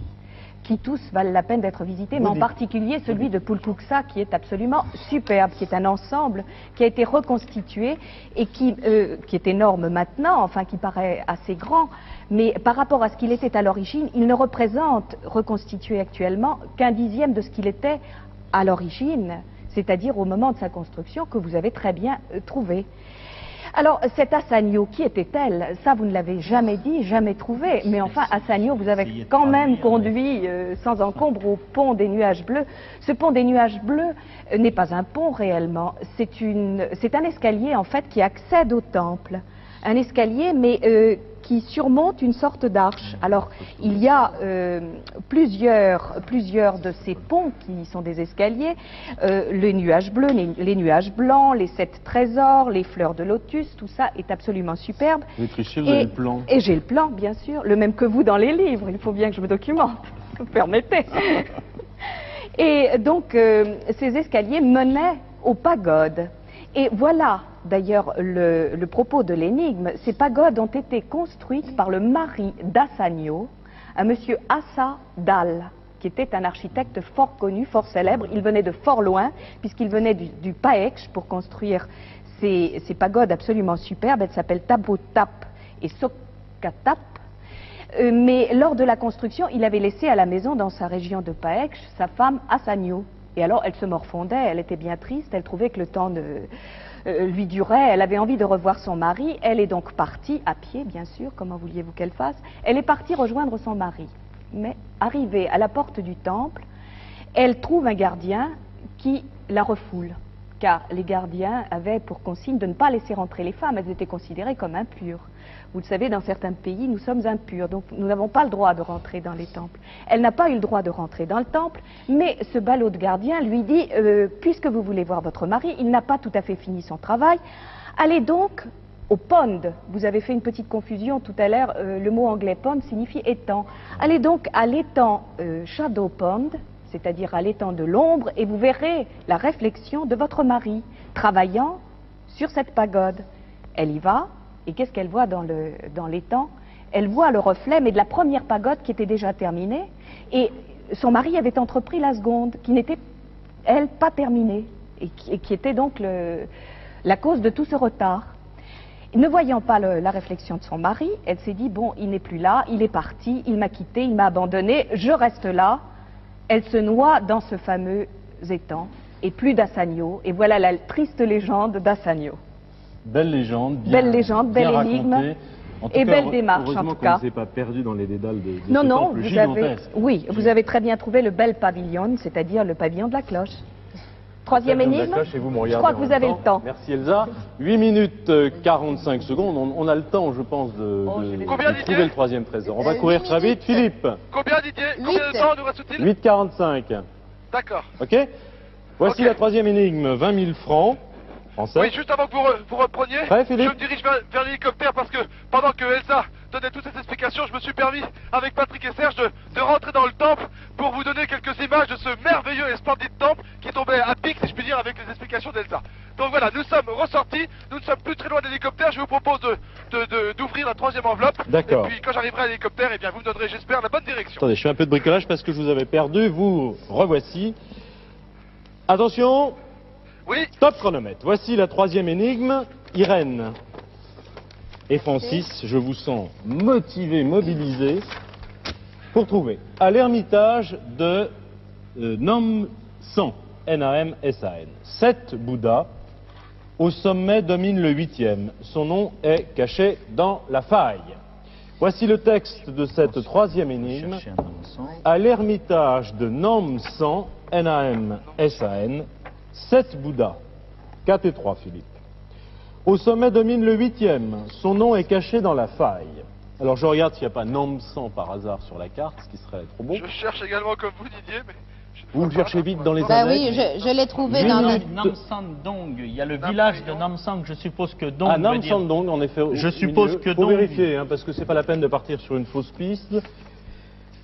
qui tous valent la peine d'être visités, mais en particulier celui de Pulkuksa qui est absolument superbe, qui est un ensemble qui a été reconstitué et qui est énorme maintenant, enfin qui paraît assez grand, mais par rapport à ce qu'il était à l'origine, il ne représente, reconstitué actuellement, qu'un dixième de ce qu'il était à l'origine, c'est-à-dire au moment de sa construction que vous avez très bien trouvé. Alors, cette Assanio, qui était-elle? Ça, vous ne l'avez jamais dit, jamais trouvé. Mais enfin, Assanio, vous avez quand même conduit sans encombre au pont des nuages bleus. Ce pont des nuages bleus n'est pas un pont réellement. C'est un escalier, en fait, qui accède au temple. Un escalier, mais qui surmonte une sorte d'arche. Alors, il y a plusieurs de ces ponts qui sont des escaliers, les nuages bleus, les nuages blancs, les 7 trésors, les fleurs de lotus, tout ça est absolument superbe. Vous trichez, vous avez le plan. Et j'ai le plan, bien sûr, le même que vous dans les livres, il faut bien que je me documente, vous permettez. Et donc, ces escaliers menaient aux pagodes. Et voilà d'ailleurs le propos de l'énigme. Ces pagodes ont été construites par le mari d'Assanio, un monsieur Assa Dal, qui était un architecte fort connu, fort célèbre. Il venait de fort loin, puisqu'il venait du Paeksh pour construire ces pagodes absolument superbes. Elles s'appellent Tabotap et Sokatap. Mais lors de la construction, il avait laissé à la maison, dans sa région de Paeksh, sa femme Assanio. Et alors, elle se morfondait, elle était bien triste, elle trouvait que le temps lui durait, elle avait envie de revoir son mari. Elle est donc partie, à pied bien sûr, comment vouliez-vous qu'elle fasse? Elle est partie rejoindre son mari. Mais arrivée à la porte du temple, elle trouve un gardien qui la refoule. Car les gardiens avaient pour consigne de ne pas laisser rentrer les femmes, elles étaient considérées comme impures. Vous le savez, dans certains pays, nous sommes impurs, donc nous n'avons pas le droit de rentrer dans les temples. Elle n'a pas eu le droit de rentrer dans le temple, mais ce ballot de gardien lui dit, puisque vous voulez voir votre mari, il n'a pas tout à fait fini son travail, allez donc au pond. Vous avez fait une petite confusion tout à l'heure, le mot anglais pond signifie étang. Allez donc à l'étang Shadow Pond, c'est-à-dire à l'étang de l'ombre, et vous verrez la réflexion de votre mari, travaillant sur cette pagode. Elle y va, et qu'est-ce qu'elle voit dans l'étang? Elle voit le reflet, mais de la première pagode qui était déjà terminée, et son mari avait entrepris la seconde, qui n'était, elle, pas terminée, et qui était donc la cause de tout ce retard. Ne voyant pas la réflexion de son mari, elle s'est dit, bon, il n'est plus là, il est parti, il m'a quitté, il m'a abandonné, je reste là. Elle se noie dans ce fameux étang, et plus d'Assanio, et voilà la triste légende d'Assanio. Belle légende, belle énigme, racontée. et belle démarche en tout cas. Heureusement qu'on ne s'est pas perdu dans les dédales de Non, ce non, temple vous avez, gigantesque. oui, vous avez très bien trouvé le bel pavillon, c'est-à-dire le pavillon de la cloche. Troisième Pavillon de la énigme, cloche, et vous me je regardez crois que en vous même avez le temps. Merci Elsa. 8 minutes 45 secondes, on a le temps je pense de Combien, trouver Didier le troisième trésor. On va 8 courir très vite, minutes. Philippe. Combien, Didier? Combien de Huit. temps nous reste-t-il? 8,45. D'accord. Ok. Voici Ok. la troisième énigme, 20 000 francs français. Oui, juste avant que vous repreniez, Ouais, Philippe. je me dirige vers l'hélicoptère parce que pendant que Elsa donnait toutes ces explications, je me suis permis, avec Patrick et Serge, de rentrer dans le temple pour vous donner quelques images de ce merveilleux et splendide temple qui tombait à pic, si je puis dire, avec les explications d'Elsa. Donc voilà, nous sommes ressortis, nous ne sommes plus très loin de l'hélicoptère, je vous propose d'ouvrir la troisième enveloppe. D'accord. Et puis quand j'arriverai à l'hélicoptère, eh bien vous me donnerez, j'espère, la bonne direction. Attendez, je fais un peu de bricolage parce que je vous avais perdu, vous revoici. Attention, Oui, top chronomètre. Voici la troisième énigme. Irène et Francis, je vous sens motivés, mobilisés pour trouver à l'ermitage de Namsan, N-A-M-S-A-N. 7 Bouddhas. Au sommet domine le 8e. Son nom est caché dans la faille. Voici le texte de cette troisième énigme. Chercher un Namsan. À l'ermitage de Namsan, N-A-M-S-A-N, 7 Bouddhas. 4 et 3, Philippe. Au sommet domine le 8e. Son nom est caché dans la faille. Alors je regarde s'il n'y a pas Namsan par hasard sur la carte, ce qui serait trop beau. je cherche également comme vous, Didier, mais... Vous le cherchez vite dans les Bah index. oui, je l'ai trouvé Huit dans le... minutes. Namsan Dong, il y a le village de Namsan, je suppose que Dong Ah, veut dire... Namsan Dong, en effet. au Je suppose milieu. que Faut Dong- vérifier, hein, parce que c'est pas la peine de partir sur une fausse piste.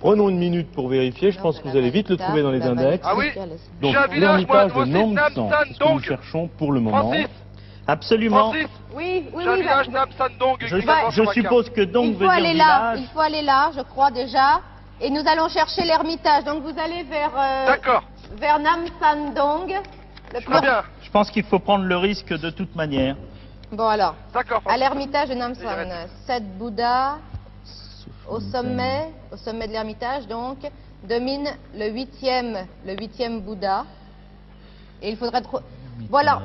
Prenons une minute pour vérifier. Je pense que vous allez vite le trouver dans les index. Ah oui. Donc, J'ai un village, moi l'ermitage de aussi, Namsan, Namsan c'est ce que nous Dong. cherchons pour le moment. Francis, Absolument. Francis, Oui, oui, j'ai un oui. village Namsan Dong. Je, également je sur ma suppose que Dong Il veut faut dire aller là, village. il faut aller là, je crois déjà. Et nous allons chercher l'ermitage. Donc vous allez carte. D'accord, vers Namsan Dong. Le très bien. Je pense qu'il faut prendre le risque de toute manière. Bon alors, D'accord, à Francis. l'ermitage de Namsan, Arrête. 7 Bouddhas au sommet de l'ermitage donc, domine le huitième Bouddha. Et il faudrait trop... Voilà,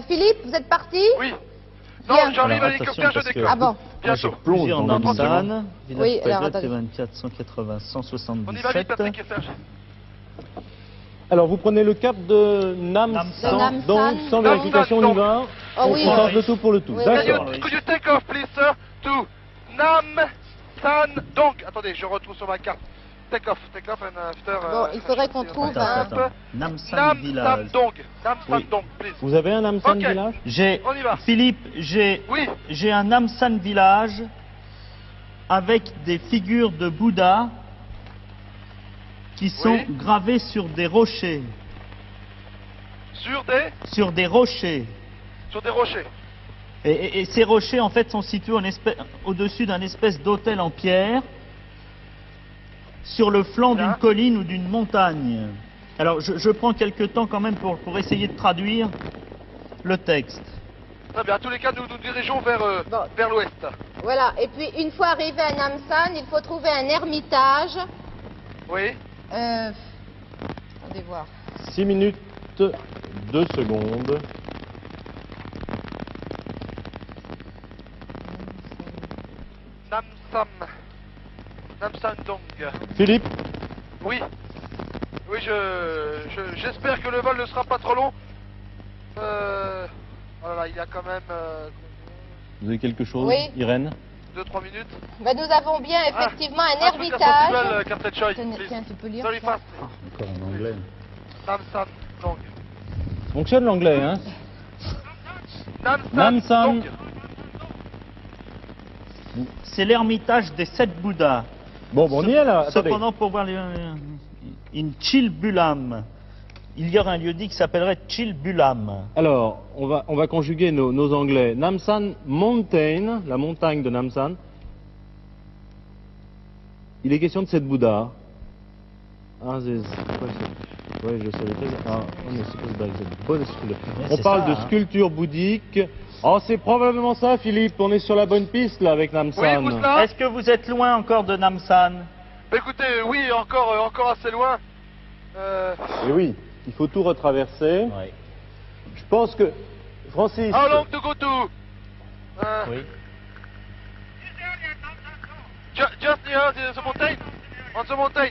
Philippe, vous êtes parti? Oui. Non, Bien. j'arrive Alors, à l'hélicoptère, attention, je parce que- décolle. Ah bon, Bientôt. Plonge Plusieurs dans le Namsan, village Oui, alors, Pagode, attendez. T24, 180, On y va vite, 177. Patrick et Serge. Alors, vous prenez le cap de Namsan, Namsan. donc sans vérification, on y va. Oh oui. On tente le tout pour le tout. Oui, Can D'accord. you, could you take off, please, sir, to Namsan Dong. Attendez, je retrouve sur ma carte. Take off and after... Bon, il faudrait qu'on trouve Attends, un... attends. Namsan Namsan village. Dong. Namsan Oui. Dong, please. Vous avez un Namsan Ok. village? J'ai, On y va. Philippe, j'ai Oui, un Namsan village avec des figures de Bouddha qui sont Oui. gravées sur des rochers. sur des... Sur des rochers. Sur des rochers. Et ces rochers, en fait, sont situés au-dessus d'un espèce d'hôtel en pierre, sur le flanc d'une colline ou d'une montagne. Alors, je prends quelques temps quand même pour essayer de traduire le texte. Très bien, à tous les cas, nous nous dirigeons vers, vers l'ouest. Voilà, et puis une fois arrivé à Namsan, il faut trouver un ermitage. Oui. Attendez voir. 6 minutes, 2 secondes. Namsan Dong. Philippe, Oui. Oui, j'espère que le vol ne sera pas trop long. Voilà, il y a quand même vous avez quelque chose, Oui. Irène? 2-3 minutes. Ben, nous avons bien effectivement un truc ermitage. conceptuel, Captain Choi, Tiens, please. tiens, tu peux lire Very ça. fast. Encore en anglais. Namsan Dong. Ça fonctionne l'anglais, hein? Namsan Dong. C'est l'ermitage des 7 Bouddhas. Bon, on y est là. Attendez. Cependant, pour voir in Chilbulam, il y aurait un lieu dit qui s'appellerait Chilbulam. Alors, on va conjuguer nos anglais. Namsan Mountain, la montagne de Namsan. Il est question de cette Bouddha. Ah, oui, je savais pas. Ah, on est supposé d'aller cette bonne sculpture. On c'est parle ça, de hein. sculpture bouddhique. Oh, c'est probablement ça, Philippe. On est sur la bonne piste là avec Namsan. Oui, où cela? Est-ce que vous êtes loin encore de Namsan? Bah, écoutez, oui, encore assez loin. Et oui, il faut tout retraverser. Oui. Je pense que Francis. How long to go to? Oui. Just near the mountain. On the mountain.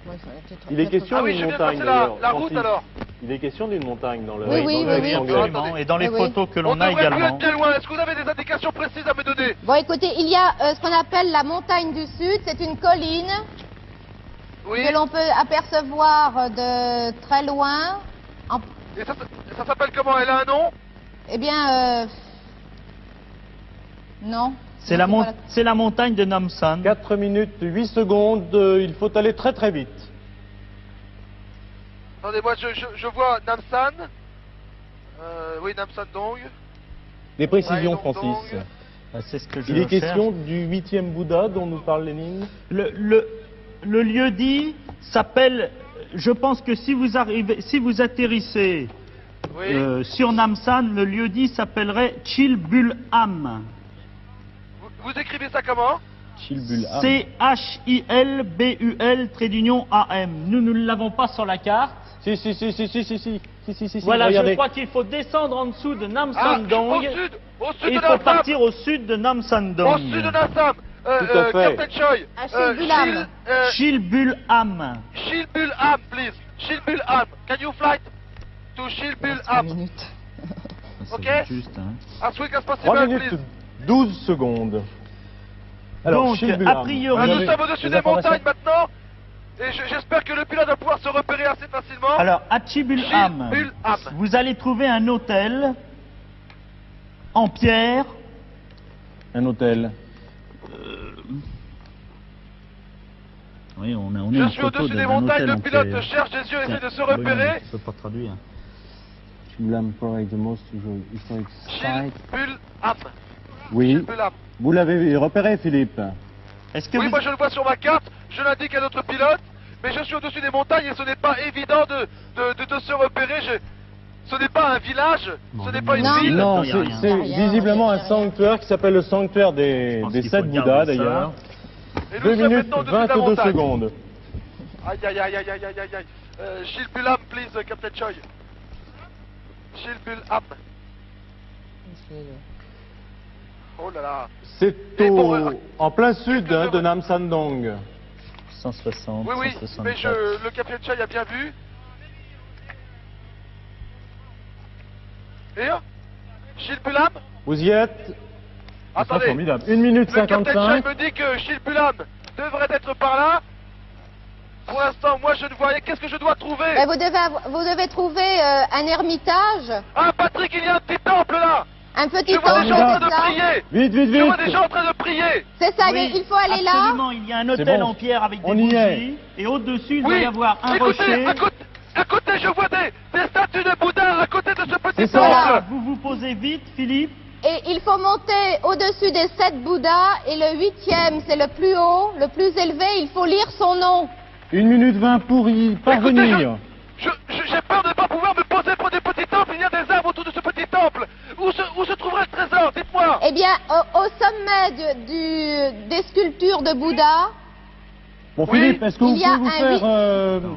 Ouais, ça va peut-être- Il est question Ah oui, d'une je viens de montagne passer d'ailleurs. la route Francis. alors. Il est question d'une montagne dans le. Oui, oui, dans le oui, texte oui. anglais. Absolument. Et dans les Oui, oui. photos que On l'on a devrait plus également. être très loin. Est-ce que vous avez des indications précises à me donner? Bon, écoutez, il y a ce qu'on appelle la montagne du Sud. C'est une colline Oui. que l'on peut apercevoir de très loin. Et ça s'appelle comment? Elle a un nom? Eh bien, non. C'est Non, la, pas c'est la montagne de Namsan. 4 minutes, 8 secondes. Il faut aller très très vite. Attendez, moi je vois Namsan. Oui, Namsan Dong. Des précisions, Ouais, donc, Francis. Ah, c'est ce que je Il est cherche. question du 8e Bouddha dont nous parle Lénine. Le lieu dit s'appelle. Je pense que si vous atterrissez Oui. sur Namsan, le lieu dit s'appellerait Chilbulam. Vous écrivez ça comment? Chilbulam. CHILBUL-AM. Nous ne l'avons pas sur la carte. Si. Voilà, regardez. je crois qu'il faut descendre en dessous de Au Namsandong. sud Et de il faut Namsan. partir au sud de Namsandong. Au sud de Namsan. Tout à fait. Captain Choi. À Chilbulam. Chilbulam. Chilbulam, please. Chilbulam. Can you fly to 3 Chilbulam? minutes. Ok. Juste, hein. As quick as 3 possible, minutes, please. 12 secondes. Alors, Donc, Chilbulam. a priori- Nous Vous avez sommes au-dessus des des informations? montagnes maintenant. Et j'espère que le pilote va pouvoir se repérer assez facilement. Alors, à Chilbulam, Chilbulam. vous allez trouver un hôtel en pierre. Un hôtel. Oui, on a Je suis au-dessus des montagnes, le pilote cherche des yeux, essaie de se repérer. Je peux pas traduire. Chilbulam provides the most usual historic site. Chilbulam. Oui. Chilbulam. Vous l'avez repéré, Philippe. Est-ce que Oui, vous... moi je le vois sur ma carte, je l'indique à notre pilote, mais je suis au-dessus des montagnes et ce n'est pas évident de se repérer. Ce n'est pas un village, ce n'est pas une Non. ville. Non, il y a rien. c'est Il y a rien, visiblement il y un a rien. sanctuaire qui s'appelle le sanctuaire Je des pense qu'il 7 faut Bouddhas, garder ça. d'ailleurs. Et nous 2 sommes minutes maintenant au-dessus de la 22 montagne. secondes. Aïe aïe aïe aïe aïe aïe aïe aïe. Chilbulam, please, Captain Choi. Chilbulam. Oh là là. C'est Et bon, en plein sud que je- de Namsandong. 160, Oui, oui, 164. mais le Captain Choi a bien vu. Et Chilbulam. Vous y êtes? C'est Attendez. formidable. 1 minute Le Captain 55. Choi me dit que Chilbulam devrait être par là. Pour l'instant, moi je ne vois rien. Qu'est-ce que je dois trouver? Ben, vous devez trouver un ermitage, Ah, Patrick, il y a un petit temple là. un petit Je vois des temple, gens en train c'est de ça. prier. Vite. Je vois des gens en train de prier. C'est ça, Oui, mais il faut aller là. Absolument, il y a un hôtel bon. en pierre avec des On y bougies. est. Et au-dessus, il doit Oui. y avoir un Écoutez, rocher. à côté, je vois des statues de Bouddha à côté de ce petit petit ça. temple. Vous vous posez vite, Philippe. Et il faut monter au-dessus des 7 Bouddhas, et le 8e, c'est le plus haut, le plus élevé, il faut lire son nom. 1 minute 20 pour y parvenir. J'ai peur de ne pas pouvoir me poser pour des petits temples. Il y a des arbres autour de ce petit temple. Où se trouverait le trésor? Dites-moi. Eh bien, au sommet des sculptures de Bouddha, Bon, Oui. Philippe, est-ce que vous Il y a pouvez vous un faire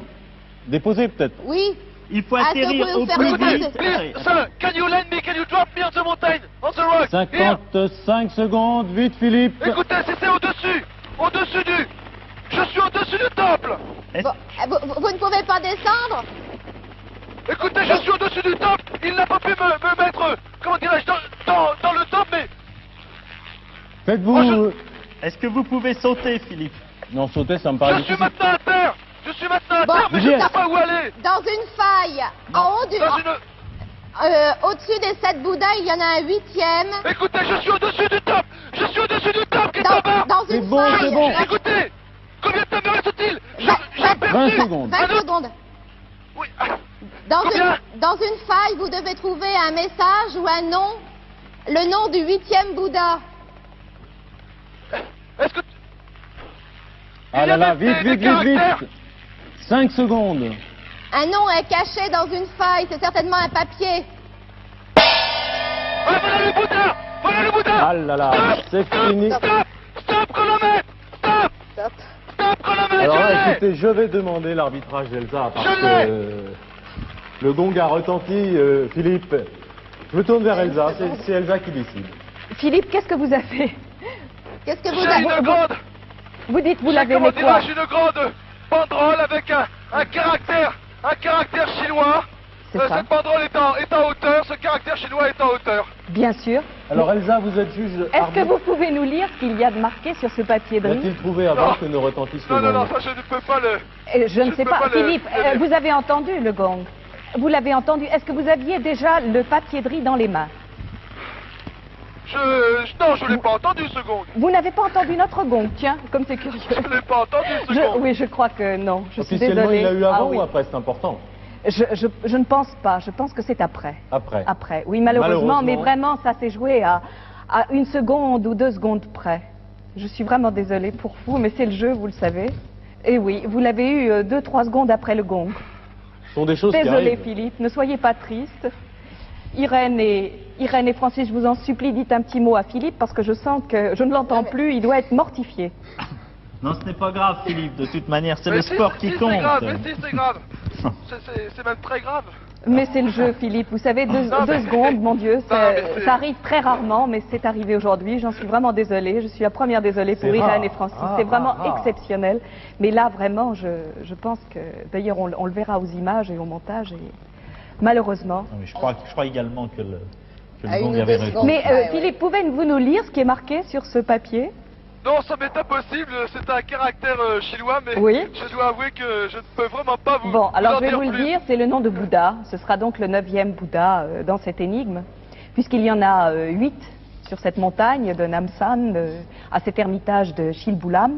déposer peut-être? oui, Il faut Ah, est-ce que atterrir vous au pouvez plus faire vite. remonter Please, sir, can you lend me, can you drop me on the mountain, on the rock? Here. 55 secondes, vite Philippe. Écoutez, si c'est au-dessus du... Je suis au-dessus du temple. Est-ce- bon, vous ne pouvez pas descendre. Écoutez, je suis au-dessus du temple. Il n'a pas pu me mettre, comment dirais-je, dans le temple, mais... Faites-vous... Est-ce que vous pouvez sauter, Philippe? Non, sauter, ça me paraît Je suis difficile. maintenant à terre. Je suis maintenant à Bon, terre, mais je ne Didier. sais pas où aller. Dans une faille, en haut du... Dans une... au-dessus des 7 Bouddhas, il y en a un 8e. Écoutez, je suis au-dessus du temple. Je suis au-dessus du temple qui est en bas. Dans C'est une bon, faille. c'est bon. Écoutez, combien de temps me reste-t-il? Va- J'ai va- 20 perdu. secondes. 20 Un autre- secondes. Oui. Dans Combien une faille, vous devez trouver un message ou un nom, le nom du 8e Bouddha. Est-ce que... Ah Il y là a là, des- vite, des vite, vite, caractères. vite. 5 secondes. Un nom est caché dans une faille, c'est certainement un papier. Ah, voilà le Bouddha. Voilà le Bouddha. Ah là là, c'est fini. Stop, chronomètre. Stop, chronomètre. Alors je là, l'ai. écoutez, je vais demander l'arbitrage d'Elsa parce Je que l'ai. le gong a retenti, Philippe. Je me tourne vers Elsa, c'est Elsa qui décide. Philippe, qu'est-ce que vous avez? Qu'est-ce que vous J'ai avez une grande... Vous dites, vous j'ai, l'avez, comment mais quoi? dirais-je, une grande banderole avec un caractère chinois. C'est ça. Cette banderole est en hauteur, ce caractère chinois est en hauteur. Bien sûr. Alors Elsa, vous êtes juge Est-ce que arbitre. vous pouvez nous lire ce qu'il y a de marqué sur ce papier de riz? L'a-t-il trouvé avant Non. que ne retentisse le Non, non, non, gong? ça je ne peux pas le... Je ne Je sais peux pas. pas le- Philippe, le lire. vous avez entendu le gong? Vous l'avez entendu. Est-ce que vous aviez déjà le papier de riz dans les mains? Non, je ne l'ai pas entendu ce gong. Vous n'avez pas entendu notre gong, tiens, comme c'est curieux. Je ne l'ai pas entendu ce gong. Oui, je crois que non. Je suis Officiellement, désolée. il l'a eu avant Ah oui. ou après? C'est important. Je ne pense pas. Je pense que c'est après. Après. Après. Oui, malheureusement, mais Malheureusement. vraiment, ça s'est joué à 1 seconde ou 2 secondes près. Je suis vraiment désolée pour vous, mais c'est le jeu, vous le savez. Et oui, vous l'avez eu 2-3 secondes après le gong. Ce sont des choses qui Désolée, arrivent. Philippe, ne soyez pas triste. Irène et Francis, je vous en supplie, dites un petit mot à Philippe parce que je sens que je ne l'entends plus, il doit être mortifié. Non, ce n'est pas grave, Philippe. De toute manière, c'est Mais le si, sport si, qui c'est compte. grave, mais si, c'est grave. C'est même très grave. Mais c'est le jeu, Philippe. Vous savez, deux Non, mais- secondes, mon Dieu, Non, mais c'est- ça arrive très rarement, mais c'est arrivé aujourd'hui. J'en suis vraiment désolée. Je suis la première désolée pour C'est Irène rare. et Francis. Ah, c'est vraiment ah, ah. exceptionnel. Mais là, vraiment, je pense que... D'ailleurs, on le verra aux images et au montage. Et malheureusement... Non, mais je crois également que le À gong une ou avait deux raison. secondes. Mais Ouais, ouais. Philippe, pouvez-vous nous lire ce qui est marqué sur ce papier? Non, ça m'est impossible, c'est un caractère chinois, mais Oui. je dois avouer que je ne peux vraiment pas vous Bon, alors en je vais dire vous le plus. dire, c'est le nom de Bouddha. Ce sera donc le 9e Bouddha dans cette énigme, puisqu'il y en a 8 sur cette montagne de Namsan, à cet ermitage de Shilbulam.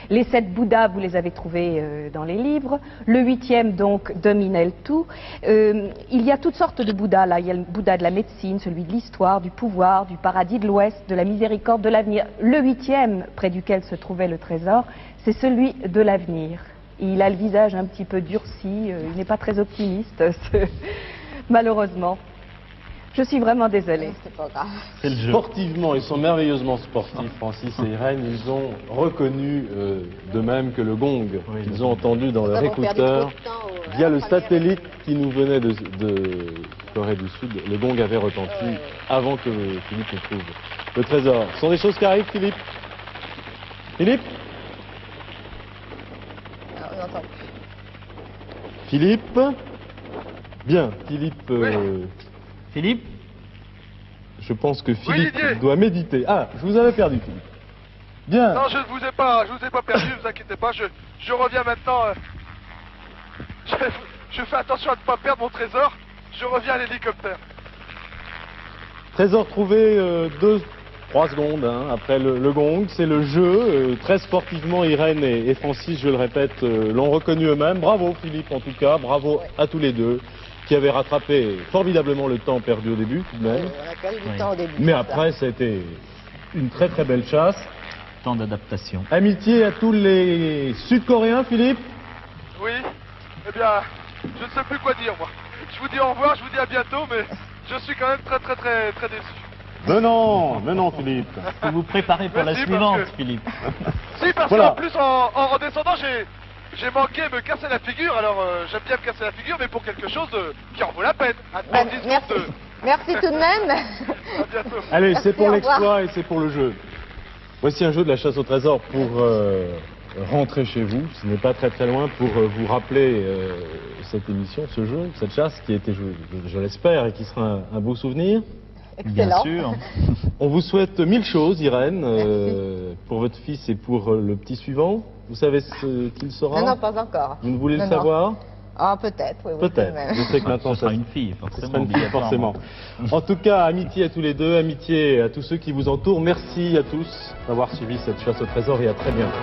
Les 7 Bouddhas, vous les avez trouvés dans les livres. Le 8e, donc, domine tout. Il y a toutes sortes de Bouddhas, là. Il y a le Bouddha de la médecine, celui de l'histoire, du pouvoir, du paradis de l'Ouest, de la miséricorde, de l'avenir. Le 8e, près duquel se trouvait le trésor, c'est celui de l'avenir. Il a le visage un petit peu durci, il n'est pas très optimiste, malheureusement. Je suis vraiment désolée. C'est pas grave. C'est le jeu. Sportivement, ils sont merveilleusement sportifs, Francis et Irène. Ils ont reconnu de même que le gong Oui, qu'ils ont entendu dans Nous leur avons perdu écouteur trop de temps via à la le première satellite qui nous venait de Corée du Sud. Le gong avait retenti Ouais. avant que Philippe ne trouve le trésor. Ce sont des choses qui arrivent, Philippe. Philippe Non, on n'entend plus. Philippe Bien, Philippe... Philippe, je pense que Philippe Didier. doit méditer. Ah, je vous avais perdu, Philippe. Bien. Non, je ne vous ai pas perdu, ne vous inquiétez pas, je reviens maintenant. Je fais attention à ne pas perdre mon trésor, je reviens à l'hélicoptère. Trésor trouvé 3 secondes hein, après le gong. C'est le jeu. Très sportivement, Irène et Francis, je le répète, l'ont reconnu eux-mêmes. Bravo Philippe en tout cas. Bravo à tous les deux qui avait rattrapé formidablement le temps perdu au début, tout de même. On a perdu du Oui. temps au début. Mais c'est après, ça a été une très très belle chasse. Temps d'adaptation. Amitié à tous les Sud-Coréens, Philippe. Oui, eh bien, je ne sais plus quoi dire, moi. Je vous dis au revoir, je vous dis à bientôt, mais je suis quand même très déçu. Mais non, Philippe. Vous vous préparez pour Merci, la suivante, parce que- Philippe. Si, parce Voilà. qu'en plus, en descendant, j'ai manqué me casser la figure. Alors, j'aime bien me casser la figure, mais pour quelque chose qui en vaut la peine. À Ben, 10 merci. secondes Merci tout de même. À bientôt. Allez, Merci, c'est pour au revoir. l'exploit et c'est pour le jeu. Voici un jeu de la chasse au trésor pour rentrer chez vous. Ce n'est pas très loin pour vous rappeler cette émission, ce jeu, cette chasse qui était, je l'espère, et qui sera un beau souvenir. Bien Excellent. sûr. On vous souhaite 1000 choses, Irène, Merci. pour votre fils et pour le petit suivant. Vous savez ce qu'il sera? Non, non, pas encore. Vous ne voulez le Non, savoir? Ah, peut-être, oui, oui. Peut-être. tout de même. Je sais que Ce maintenant sera ça une fille, ce forcément. sera une fille, obligatoirement. forcément. En tout cas, amitié à tous les deux, amitié à tous ceux qui vous entourent. Merci à tous d'avoir suivi cette chasse au trésor et à très bientôt.